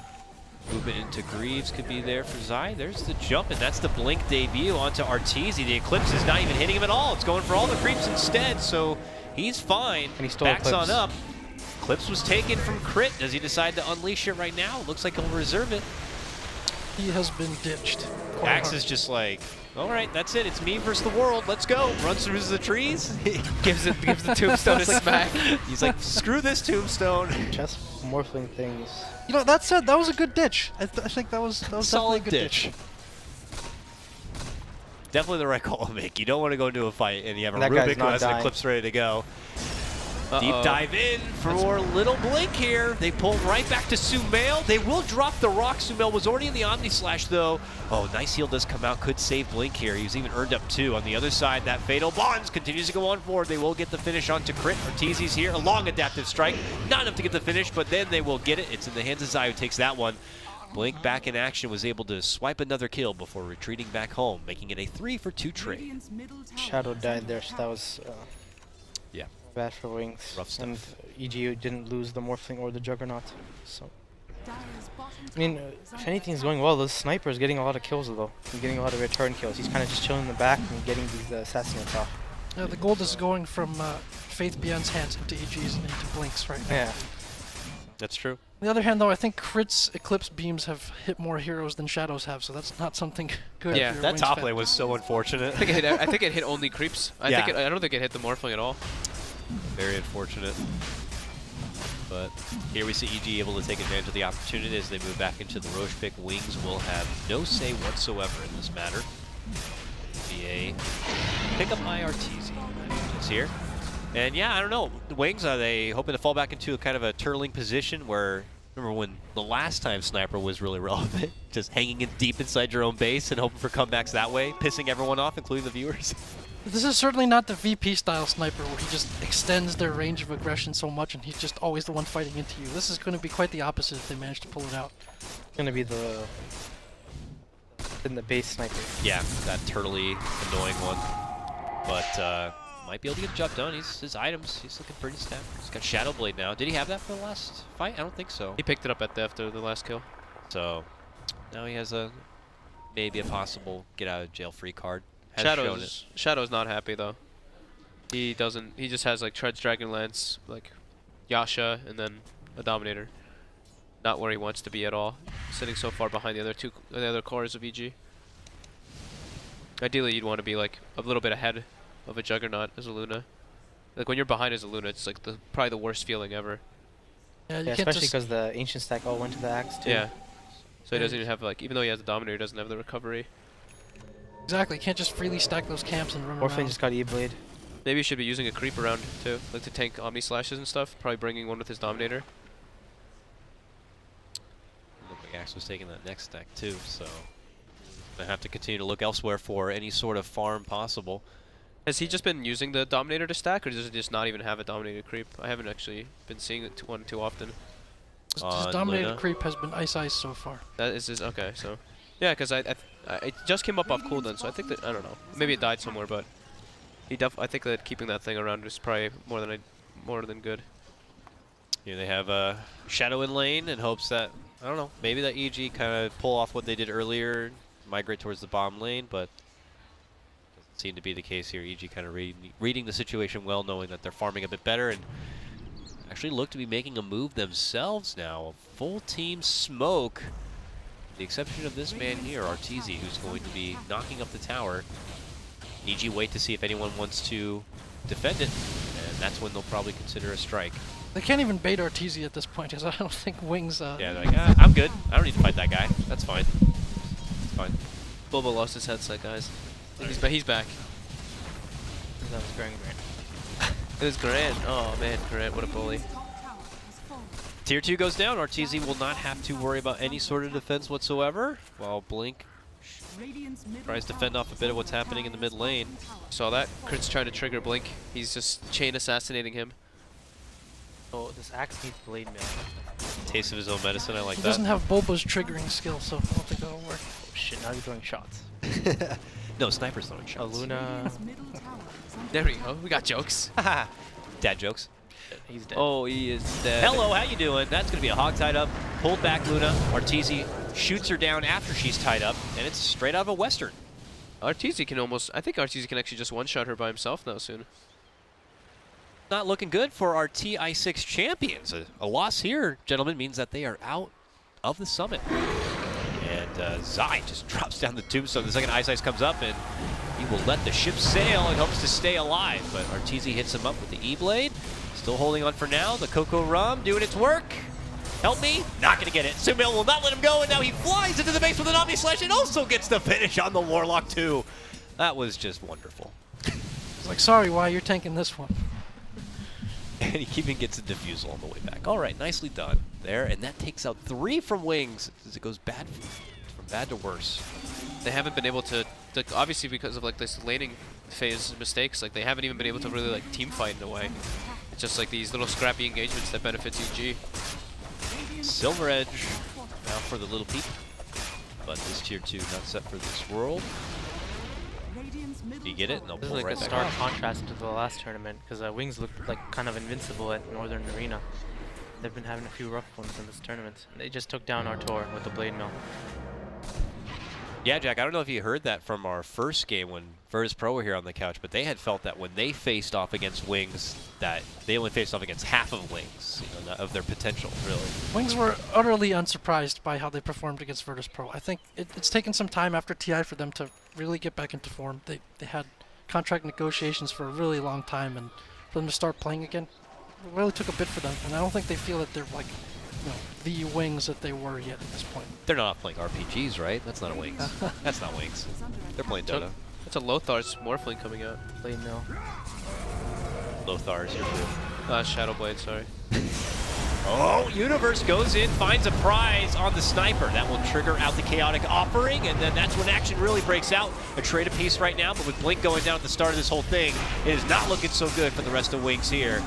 movement into Greaves could be there for Zai. There's the jump, and that's the Blink debut onto Arteezy. The Eclipse is not even hitting him at all. It's going for all the creeps instead, so he's fine. And he stole Backs on Eclipse. up. Eclipse was taken from Crit. Does he decide to unleash it right now? Looks like he'll reserve it. He has been ditched. quite Axe hard. is just like, all right, that's it. It's me versus the world. Let's go. Runs through the trees. gives the tombstone a smack. He's like, screw this tombstone. Just morphling things. You know, that said, that was a good ditch. I think that was definitely a Solid good ditch. Definitely the right call to make. You don't want to go into a fight and you have a That guy's Rubik who not has an dying. Eclipse ready to go. Deep dive in for Little Blink here. They pull right back to Sumail. They will drop the rock. Sumail was already in the Omni Slash though. Oh, nice heal does come out. Could save Blink here. He was even earned up 2. On the other side, that Fatal Bonds continues to go on forward. They will get the finish onto Crit. Ortizi's here. A long adaptive strike. Not enough to get the finish, but then they will get it. It's in the hands of Zai, who takes that one. Blink back in action, was able to swipe another kill before retreating back home, making it a 3-for-2 trade. Shadow died there, so that was Yeah. bad for Wings. Rough stuff. And EG didn't lose the Morphling or the Juggernaut. So, I mean, if anything's going well, the Sniper is getting a lot of kills though. He's getting a lot of return kills. He's kind of just chilling in the back and getting these assassinates off. Yeah, the gold is going from Faith Beyond's hands into EG's and into Blink's right now. Yeah. That's true. On the other hand, though, I think Crit's Eclipse beams have hit more heroes than Shadows have, so that's not something good. Yeah, if you're a That Wings top fan. lane was so unfortunate. I think it hit only creeps. I Yeah. don't think it hit the Morphling at all. Very unfortunate. But here we see EG able to take advantage of the opportunity as they move back into the Roche pick. Wings will have no say whatsoever in this matter. Be a pick up by Arteezy. It's here. And yeah, I don't know. The Wings, are they hoping to fall back into a kind of a turtling position where, remember when the last time Sniper was really relevant? Just hanging in deep inside your own base and hoping for comebacks that way, pissing everyone off, including the viewers. This is certainly not the VP style Sniper where he just extends their range of aggression so much and he's just always the one fighting into you. This is going to be quite the opposite if they manage to pull it out. It's gonna be the base Sniper. Yeah, that turtly, annoying one. But might be able to get the job done. His items, he's looking pretty stacked. He's got Shadow Blade now. Did he have that for the last fight? I don't think so. He picked it up after the last kill. So now he has maybe a possible get out of jail free card. Has shown it. Shadow's not happy though. He just has like Treads Dragonlance, like Yasha, and then a Dominator. Not where he wants to be at all. Sitting so far behind the other cores of EG. Ideally, you'd want to be like a little bit ahead of a Juggernaut as a Luna. Like when you're behind as a Luna, it's like probably the worst feeling ever. Yeah, you Yeah, can't especially just... because the Ancient stack all went to the Axe too. Yeah. So he doesn't even have like, even though he has the Dominator, he doesn't have the recovery. Exactly, you can't just freely stack those camps and run Morphling around. just got E-Blade. Maybe he should be using a creep around too, like to tank Omni Slashes and stuff. Probably bringing one with his Dominator. Looked like Axe was taking that next stack too, so I have to continue to look elsewhere for any sort of farm possible. Has he just been using the Dominator to stack, or does he just not even have a Dominator creep? I haven't actually been seeing it too often. His On dominated Luna. creep has been Ice so far. That is his, okay, so. Yeah, because it just came up off cooldown, so I think that, I don't know. Maybe it died somewhere, but I think that keeping that thing around is probably more than good. Here they have Shadow in lane in hopes that, I don't know, maybe that EG kind of pull off what they did earlier, migrate towards the bomb lane, but doesn't seem to be the case here. EG kind of reading the situation well, knowing that they're farming a bit better, and actually look to be making a move themselves now. A full team smoke, with the exception of this man here, Arteezy, who's going to be knocking up the tower. EG wait to see if anyone wants to defend it, and that's when they'll probably consider a strike. They can't even bait Arteezy at this point, because I don't think Wings... Yeah, they're like, I'm good. I don't need to fight that guy. That's fine. It's fine. Boba lost his headset, guys. He's back. That was Grand. It was Grant. Oh man, Grant, what a bully. Tier 2 goes down. Arteezy will not have to worry about any sort of defense whatsoever, while Blink tries to fend off a bit of what's happening in the mid lane. Saw that? Crit's trying to trigger Blink. He's just chain assassinating him. Oh, this Axe needs Blade Mail. Taste of his own medicine, I like He that. doesn't have Bulba's triggering skill, so I don't think that'll work. Oh shit, now he's throwing shots. No, Sniper's throwing A shots. Luna. There we go. We got jokes. Dad jokes. He's dead. Oh, he is dead. Hello, how you doing? That's going to be a hog tied up. Pulled back Luna. Arteezy shoots her down after she's tied up, and it's straight out of a Western. Arteezy can almost. I think Arteezy can actually just one-shot her by himself now soon. Not looking good for our TI6 champions. A loss here, gentlemen, means that they are out of the summit. And Zai just drops down the tombstone. The second Ice Ice comes up, and he will let the ship sail and hopes to stay alive. But Arteezy hits him up with the E-Blade. Still holding on for now. The Coco Rum doing its work. Help me. Not going to get it. Sumail will not let him go, and now he flies into the base with an Omni Slash and also gets the finish on the Warlock, too. That was just wonderful. It's like, sorry, why you're tanking this one? And he even gets a defusal on the way back. All right, nicely done there. And that takes out 3 from Wings as it goes bad from bad to worse. They haven't been able to, like, obviously because of like this laning phase mistakes, like they haven't even been able to really like team fight in a way. It's just like these little scrappy engagements that benefits EG. Silver Edge now for the little peep. But this tier 2 not set for this world. You get it? And they'll This is pull like right a back stark out. contrast to the last tournament, because Wings looked like kind of invincible at Northern Arena. They've been having a few rough ones in this tournament. They just took down Artor with the Blade Mill. Yeah, Jack, I don't know if you heard that from our first game when Virtus Pro were here on the couch, but they had felt that when they faced off against Wings, that they only faced off against half of Wings, you know, not of their potential, really. Wings were utterly unsurprised by how they performed against Virtus Pro. I think it's taken some time after TI for them to really get back into form. They had contract negotiations for a really long time, and for them to start playing again, it really took a bit for them. And I don't think they feel that they're like, you know, the Wings that they were yet at this point. They're not playing RPGs, right? That's not a Wings. That's not Wings. They're playing Dota. That's a Lothar's Morphling coming out. Blade Mill. Lothar's, you're cool. Shadowblade, sorry. Oh, Universe goes in, finds a prize on the sniper. That will trigger out the chaotic offering, and then that's when action really breaks out. A trade apiece right now, but with Blink going down at the start of this whole thing, it is not looking so good for the rest of Wings here.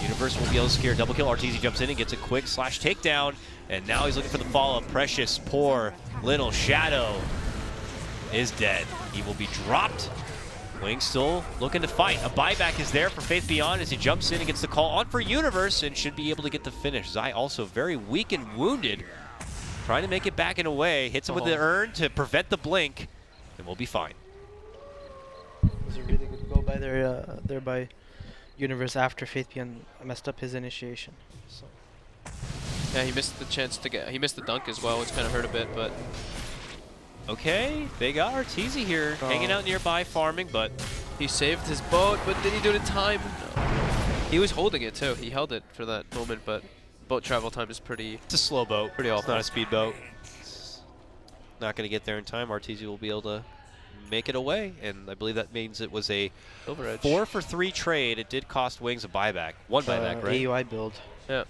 Universe will be able to secure double kill. RTZ jumps in and gets a quick slash takedown, and now he's looking for the follow-up. Precious, poor little Shadow is dead. He will be dropped. Wings still looking to fight. A buyback is there for Faith Beyond as he jumps in and gets the call on for Universe and should be able to get the finish. Zai also very weak and wounded. Trying to make it back in a way. Hits him with the urn to prevent the blink, and we'll be fine. It was a really good goal by there by Universe after Faith Beyond messed up his initiation. So. Yeah, he missed the chance to get. He missed the dunk as well, which kind of hurt a bit, but. Okay, they got Arteezy here, hanging out nearby, farming, but He saved his boat, but did he do it in time? No. He was holding it too. He held it for that moment, but boat travel time is pretty. it's a slow boat. Pretty It's awful. not a speed boat. It's not going to get there in time. Arteezy will be able to make it away, and I believe that means it was a Silver Edge. 4-for-3 trade. It did cost Wings a buyback. One buyback, right? AUI build. Yeah.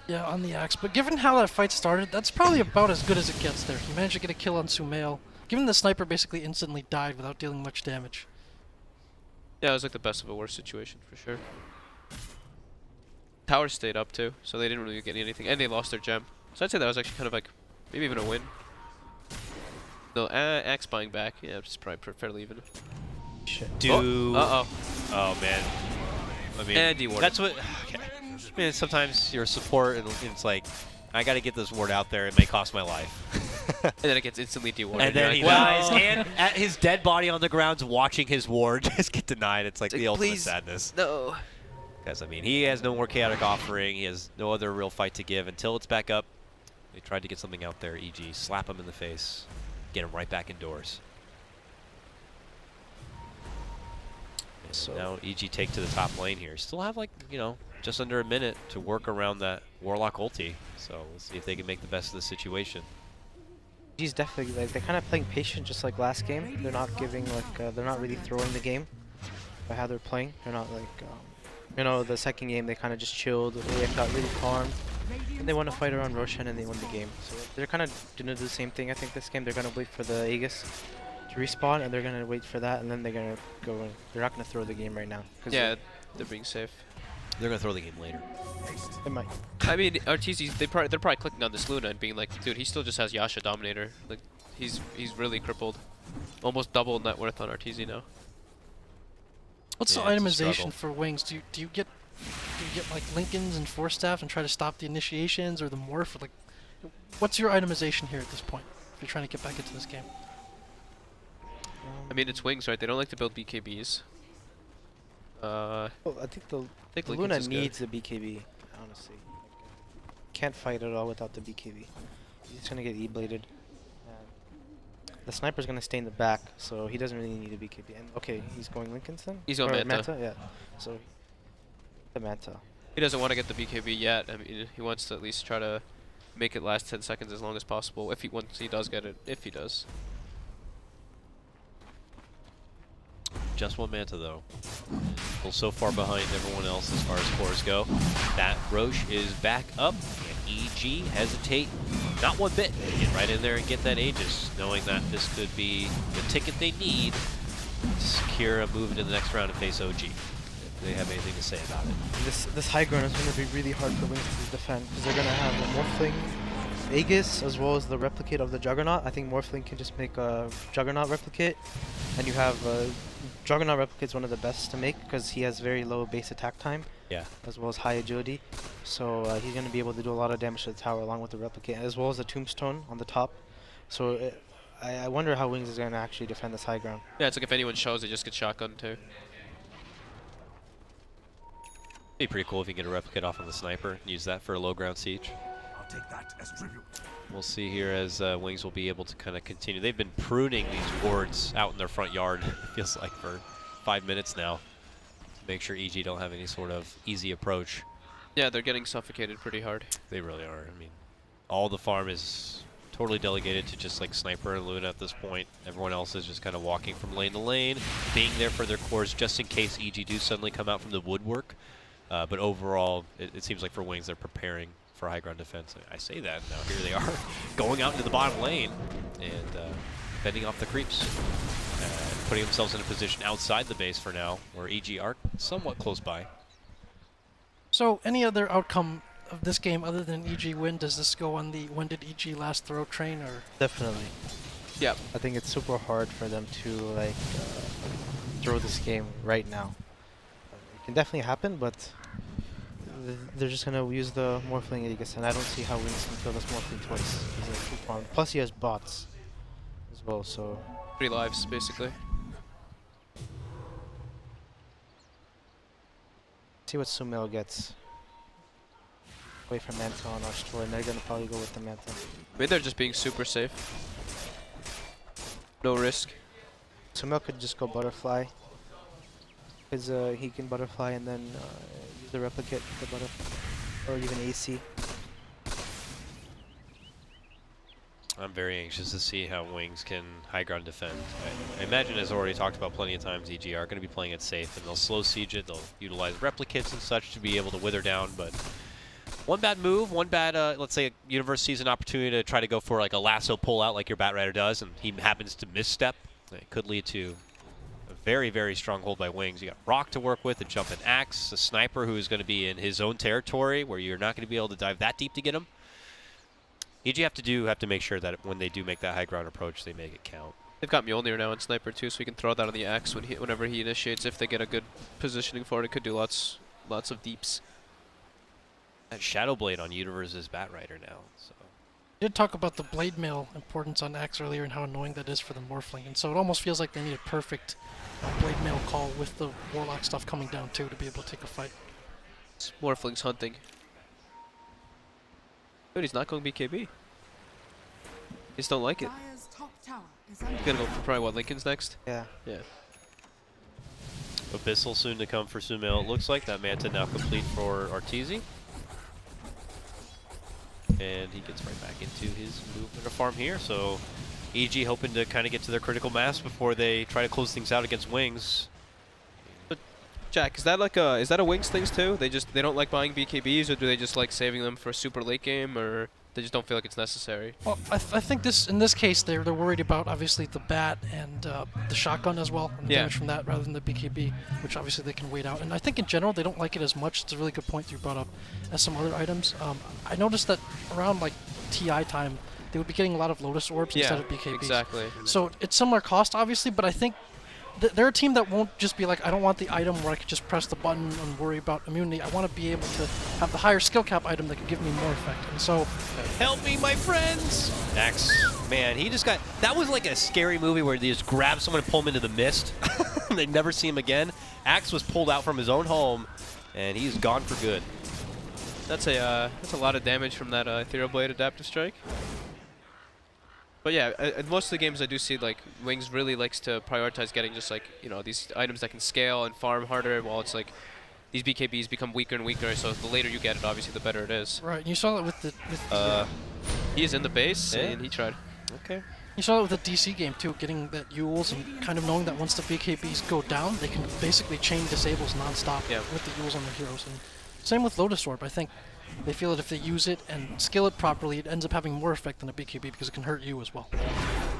Yeah, on the axe. But given how that fight started, that's probably about as good as it gets there. He managed to get a kill on Sumail. Given the sniper basically instantly died without dealing much damage. Yeah, it was like the best of a worst situation for sure. Tower stayed up too, so they didn't really get anything, and they lost their gem. So I'd say that was actually kind of like maybe even a win. No, Axe buying back. Yeah, it's probably fairly even. Shit. Do Uh-oh. Oh man. I mean, And dewarded. that's what. Okay. I mean, sometimes you're a support, and it's like, I got to get this ward out there. It may cost my life. And then it gets instantly dewarded. And then he You're like, dies, "Well." and at his dead body on the ground's watching his ward just get denied. It's like It's the like, ultimate please, sadness. No. Because, I mean, he has no more chaotic offering. He has no other real fight to give until it's back up. They tried to get something out there, EG. Slap him in the face. Get him right back indoors. And So- now EG take to the top lane here. Still have, like, you know, just under a minute to work around that Warlock ulti. So we'll see if they can make the best of the situation. He's definitely like they're kind of playing patient, just like last game. They're not giving like they're not really throwing the game by how they're playing. They're not like you know, the second game they kind of just chilled. They got really calm, and they want to fight around Roshan and they won the game. So they're kind of gonna do the same thing. I think this game they're gonna wait for the Aegis to respawn, and they're gonna wait for that, and then they're gonna go. They're not gonna throw the game right now. 'Cause Yeah, they're being safe. They're going to throw the game later. they might. I mean, RTZ, they're probably clicking on this Luna and being like, dude, he still just has Yasha Dominator. Like, he's really crippled. Almost double net worth on RTZ now. What's Yeah, the it's a itemization struggle. for Wings? Do you get like Lincolns and Force Staff and try to stop the initiations or the morph? Or like, what's your itemization here at this point if you're trying to get back into this game? I mean, it's Wings, right? They don't like to build BKBs. Well, I think the Lincoln's Luna is good. needs a BKB, honestly. Can't fight at all without the BKB. He's gonna get E-bladed. The sniper's gonna stay in the back, so he doesn't really need a BKB. And okay, he's going Lincoln's then? He's going Or Manta. yeah. So, the Manta. He doesn't want to get the BKB yet. I mean, he wants to at least try to make it last 10 seconds as long as possible. If once he does get it, if he does. just one Manta, though. Still so far behind everyone else as far as scores go. That Roche is back up, and EG hesitate not one bit to get right in there and get that Aegis, knowing that this could be the ticket they need to secure a move into the next round and face OG, if they have anything to say about it. This high ground is going to be really hard for Wings to defend because they're going to have a Morphling Aegis as well as the replicate of the Juggernaut. I think Morphling can just make a Juggernaut replicate, and you have Juggernaut replicate is one of the best to make because he has very low base attack time, as well as high agility. So he's going to be able to do a lot of damage to the tower along with the replicate, as well as the Tombstone on the top. So I wonder how Wings is going to actually defend this high ground. Yeah, it's like if anyone shows, they just get shotgun too. Be pretty cool if you get a replicate off on the sniper and use that for a low ground siege. I'll take that as tribute. We'll see here as Wings will be able to kind of continue. They've been pruning these wards out in their front yard, it feels like, for 5 minutes now, to make sure EG don't have any sort of easy approach. Yeah, they're getting suffocated pretty hard. They really are. I mean, all the farm is totally delegated to just like Sniper and Luna at this point. Everyone else is just kind of walking from lane to lane, being there for their cores just in case EG do suddenly come out from the woodwork. But overall, it seems like for Wings, they're preparing for high ground defense. I say that, now here they are going out into the bottom lane and fending off the creeps. Putting themselves in a position outside the base for now, where EG are somewhat close by. So, any other outcome of this game other than EG win? Does this go on the when did EG last throw train, or? Definitely. Yeah. I think it's super hard for them to like throw this game right now. It can definitely happen, but they're just gonna use the Morphling Aegis, and I don't see how Wings can kill this Morphling twice. He's a 2-pawn. Plus he has bots as well, so 3 lives, basically. see what Sumail gets. Wait for Manta on Arch and they're gonna probably go with the Manta. Maybe they're just being super safe. No risk. Sumail could just go Butterfly. Because he can Butterfly and then use the Replicate for the Butterfly. Or even AC. I'm very anxious to see how Wings can high ground defend. I imagine, as already talked about plenty of times, EG are going to be playing it safe, and they'll slow siege it. They'll utilize replicates and such to be able to wither down. But one bad move, one bad, let's say, a Universe season opportunity to try to go for like a lasso pull out like your Bat Rider does, and he happens to misstep. It could lead to a very, very strong hold by Wings. You got Rock to work with, a jumping axe, a sniper who is going to be in his own territory where you're not going to be able to dive that deep to get him. EG have to make sure that when they do make that high ground approach, they make it count. They've got Mjolnir now in Sniper too, so he can throw that on the axe whenever he initiates. If they get a good positioning for it, it could do lots of deeps. That Shadow Blade on Universe's Bat Rider now. So We did talk about the blade mail importance on Axe earlier and how annoying that is for the Morphling, and so it almost feels like they need a perfect blade mail call with the Warlock stuff coming down too to be able to take a fight. It's Morphling's hunting. Dude, he's not going BKB. He just don't like it. Dire's top tower is under He's gonna go for probably what, Lincoln's next? Yeah. Yeah. Abyssal soon to come for Sumail. It looks like that Manta now complete for Arteezy. And he gets right back into his movement of farm here. So EG hoping to kind of get to their critical mass before they try to close things out against Wings. Jack, is that like a Wings things too? They don't like buying BKBs, or do they just like saving them for a super late game, or they just don't feel like it's necessary? Well, I think in this case they're worried about obviously the bat and the shotgun as well, and the damage from that rather than the BKB, which obviously they can wait out. And I think in general they don't like it as much. It's a really good point you brought up as some other items. I noticed that around like TI time they would be getting a lot of Lotus Orbs instead of BKBs. Exactly. So it's similar cost obviously, but I think they're a team that won't just be like, I don't want the item where I could just press the button and worry about immunity. I want to be able to have the higher skill cap item that can give me more effect. And so, Help me, my friends! Axe, man, he just got... That was like a scary movie where they just grab someone and pull him into the mist. They'd never see him again. Axe was pulled out from his own home, and he's gone for good. That's a lot of damage from that Ethereal Blade Adaptive Strike. But yeah, in most of the games I do see like Wings really likes to prioritize getting just like, you know, these items that can scale and farm harder, while it's like these BKBs become weaker and weaker, so the later you get it, obviously the better it is. right, and you saw that with the He is in the base, and he tried. Okay. You saw it with the DC game too, getting that Yules and kind of knowing that once the BKBs go down, they can basically chain disables non-stop with the Yules on their heroes. And same with Lotus Orb. I think they feel that if they use it and skill it properly, it ends up having more effect than a BKB because it can hurt you as well.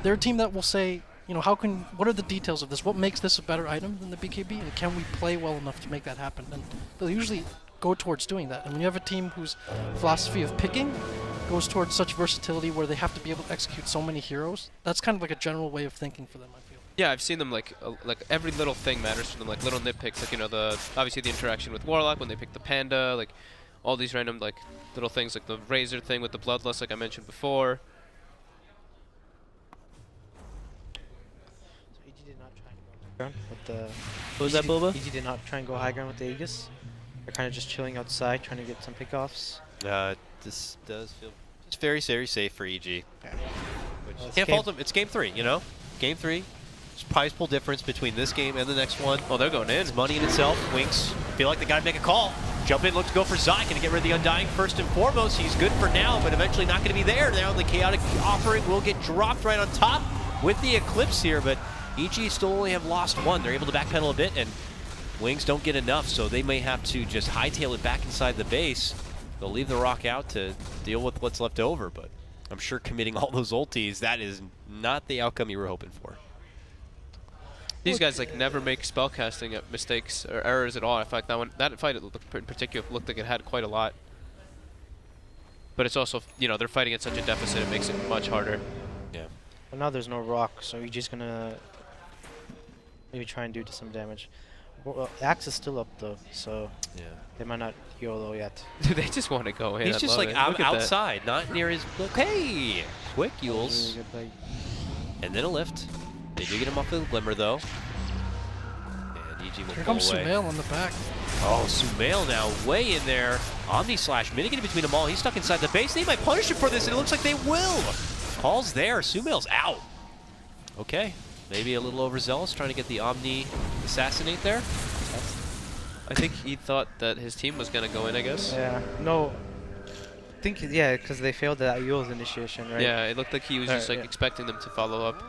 They're a team that will say, you know, what are the details of this? What makes this a better item than the BKB? And can we play well enough to make that happen? And they'll usually go towards doing that. And when you have a team whose philosophy of picking goes towards such versatility where they have to be able to execute so many heroes, that's kind of like a general way of thinking for them, I feel. Yeah, I've seen them like every little thing matters to them, like little nitpicks, like, you know, obviously the interaction with Warlock when they pick the Panda, like all these random like little things, like the Razor thing with the Bloodlust, like I mentioned before. So EG did not try and go high ground with the. What was that, Boba? EG did not try and go high ground with the Aegis. They're kind of just chilling outside, trying to get some pickoffs. This does feel just very, very safe for EG. Well, Can't fault them. It's game 3, you know? Game 3. There's prize pool difference between this game and the next one. Oh, they're going in. It's money in itself. Winx feel like they got to make a call. Jump in, look to go for Zai. Going to get rid of the Undying first and foremost. He's good for now, but eventually not going to be there. Now the Chaotic offering will get dropped right on top with the Eclipse here, but EG still only have lost one. They're able to backpedal a bit, and Winx don't get enough, so they may have to just hightail it back inside the base. They'll leave the Rock out to deal with what's left over, but I'm sure committing all those ultis, that is not the outcome you were hoping for. These guys like never make spellcasting mistakes or errors at all. In fact, that fight in particular looked like it had quite a lot. But it's also, you know, they're fighting at such a deficit, it makes it much harder. Yeah. Well, now there's no rock, so you're just gonna maybe try and do some damage. Well, Axe is still up though, so Yeah. they might not YOLO yet. Dude, they just want to go in. He's I just love like it. Look at that. outside, not near his. Hey! Quick Yules. Really good play. And then a lift. They do get him off the Glimmer though. And EG will Here pull comes away. Sumail on the back. Oh, Sumail now way in there. Omni Slash mitigated between them all. He's stuck inside the base. They might punish him for this, and it looks like they will. Call's there. Sumail's out. Okay. Maybe a little overzealous trying to get the Omni Assassinate there. I think he thought that his team was going to go in, I guess. Yeah. No. I think yeah, because they failed that Yule's initiation, right? Yeah, it looked like he was just like yeah. expecting them to follow up.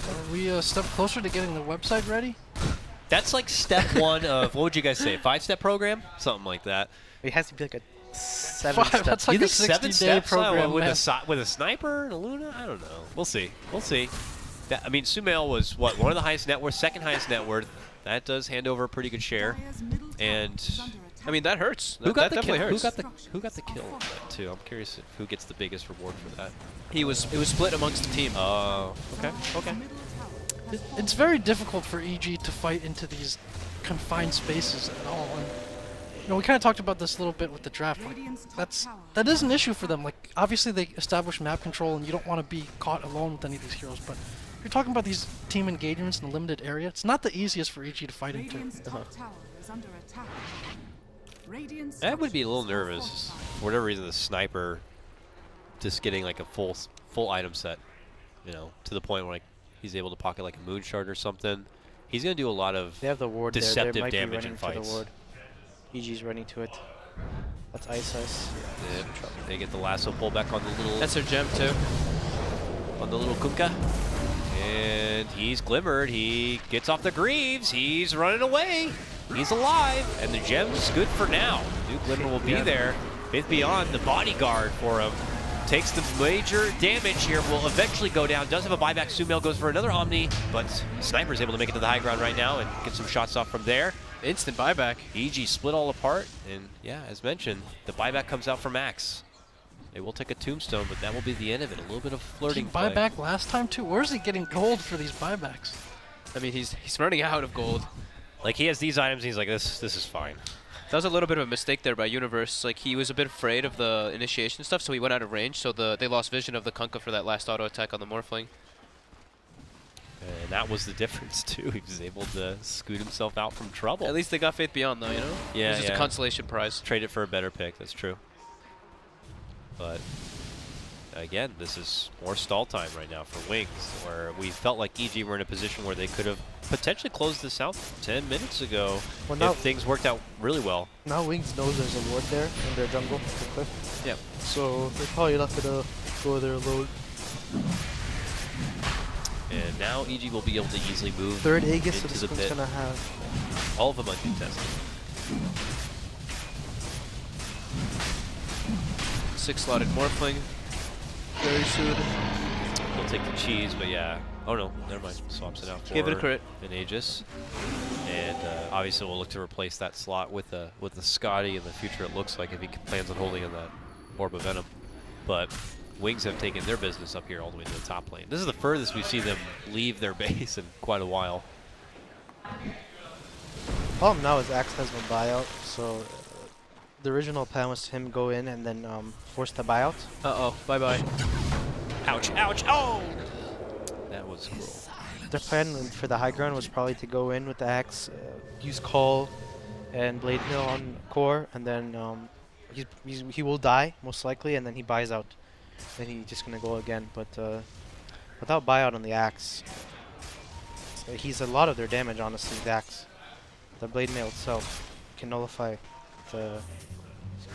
Are we a step closer to getting the website ready? That's like step 1 of, what would you guys say, 5-step program? Something like that. It has to be like a 7-step. That's like You a think 7 60-day steps program. with man. with a sniper and a Luna? I don't know. We'll see. We'll see. I mean, Sumail was what, one of the highest net worth, second highest net worth. That does hand over a pretty good share. And I mean, that hurts. who got that the definitely kill? hurts. Who got the kill on that too? I'm curious who gets the biggest reward for that. It was split amongst the team. Oh, okay, okay. It's very difficult for EG to fight into these confined spaces at all. And, you know, we kind of talked about this a little bit with the draft. Like, that is an issue for them. Like, obviously they establish map control, and you don't want to be caught alone with any of these heroes. But you're talking about these team engagements in a limited area. It's not the easiest for EG to fight into. I would be a little nervous for whatever reason. The sniper just getting like a full item set, you know, to the point where like he's able to pocket like a Moonshard or something. He's gonna do a lot of They have the ward deceptive there. They might damage be in running to fights. the ward. EG's running to it. That's Ice. Yeah, they get the lasso pull back on the little That's their gem too. Kunkka. And he's glimmered. He gets off the Greaves. He's running away. He's alive. And the gem's good for now. New Glimmer will be there. Faith Beyond, the bodyguard for him. Takes the major damage here. Will eventually go down. Does have a buyback. Sumail goes for another Omni. But Sniper's able to make it to the high ground right now and get some shots off from there. Instant buyback. EG split all apart. And yeah, as mentioned, the buyback comes out for Max. They will take a tombstone, but that will be the end of it. A little bit of flirting Did he play. buy back last time too? Where's he getting gold for these buybacks? I mean, he's running out of gold. Like he has these items, and he's like, this is fine. That was a little bit of a mistake there by Universe. Like he was a bit afraid of the initiation stuff, so he went out of range. So they lost vision of the Kunkka for that last auto attack on the Morphling. And that was the difference too. He was able to scoot himself out from trouble. At least they got Faith Beyond though, you know? Yeah, It was just yeah. a consolation prize. Trade it for a better pick. That's true. But again, this is more stall time right now for Wings, where we felt like EG were in a position where they could have potentially closed this out 10 minutes ago Well, now if things worked out really well. now Wings knows there's a ward there in their jungle, the cliff. Yep. So they're probably not gonna go there alone. And now EG will be able to easily move Third Aegis, so into this the one's pit. gonna have. All of them uncontested. 6-slotted Morphling. Very soon. He'll take the cheese, but yeah. Oh no, never mind. Swaps it out for Give it a crit. an Aegis. And obviously we'll look to replace that slot with the Scotty in the future, it looks like, if he plans on holding in that Orb of Venom. But Wings have taken their business up here all the way to the top lane. This is the furthest we've seen them leave their base in quite a while. Problem now is Axe has no buyout, so the original plan was him go in and then force the buyout. Uh-oh, bye-bye. Ouch, ouch, oh! That was cruel. Their plan for the high ground was probably to go in with the Axe, use Call and Blade Mill on core, and then he will die, most likely, and then he buys out. Then he's just going to go again, but without buyout on the Axe, he's a lot of their damage, honestly, the Axe. The Blade Mail itself can nullify the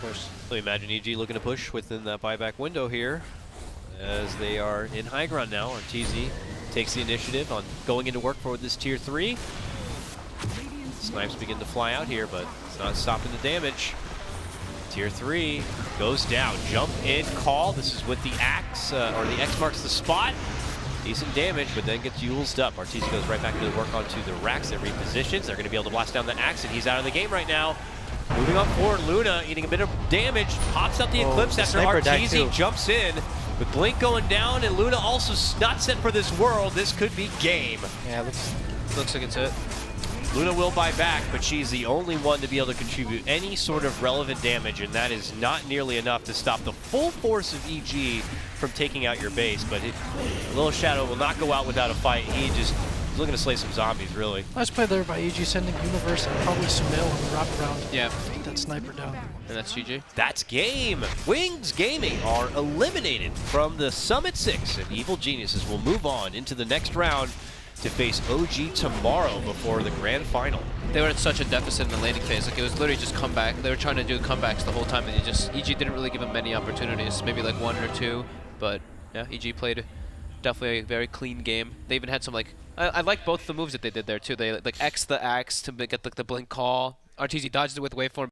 course. So imagine EG looking to push within that buyback window here, as they are in high ground now. RTZ takes the initiative on going into work for this tier 3. Snipes begin to fly out here, but it's not stopping the damage. Tier 3 goes down. Jump in, call. This is with the axe, or the X marks the spot. Decent damage, but then gets used up. RTZ goes right back into the work onto the Rax that repositions. They're going to be able to blast down the axe, and he's out of the game right now. Moving on forward, Luna eating a bit of damage, pops out the Eclipse the after sniper died RTZ too. jumps in. With Blink going down, and Luna also not set for this world. This could be game. Yeah, Looks like it's it. Luna will buy back, but she's the only one to be able to contribute any sort of relevant damage, and that is not nearly enough to stop the full force of EG from taking out your base. But Little Shadow will not go out without a fight. He's looking to slay some zombies, really. Nice play there by EG, sending Universe and probably Sumail on the wraparound. Yeah, Take that sniper down. and that's GG. That's game. Wings Gaming are eliminated from the Summit 6, and Evil Geniuses will move on into the next round to face OG tomorrow before the grand final. They were at such a deficit in the landing phase. Like, it was literally just comeback. They were trying to do comebacks the whole time, and EG didn't really give them many opportunities. Maybe like 1 or 2, but yeah, EG played definitely a very clean game. They even had some like, I like both the moves that they did there too. They like X the axe to get the blink call. RTZ dodged it with waveform.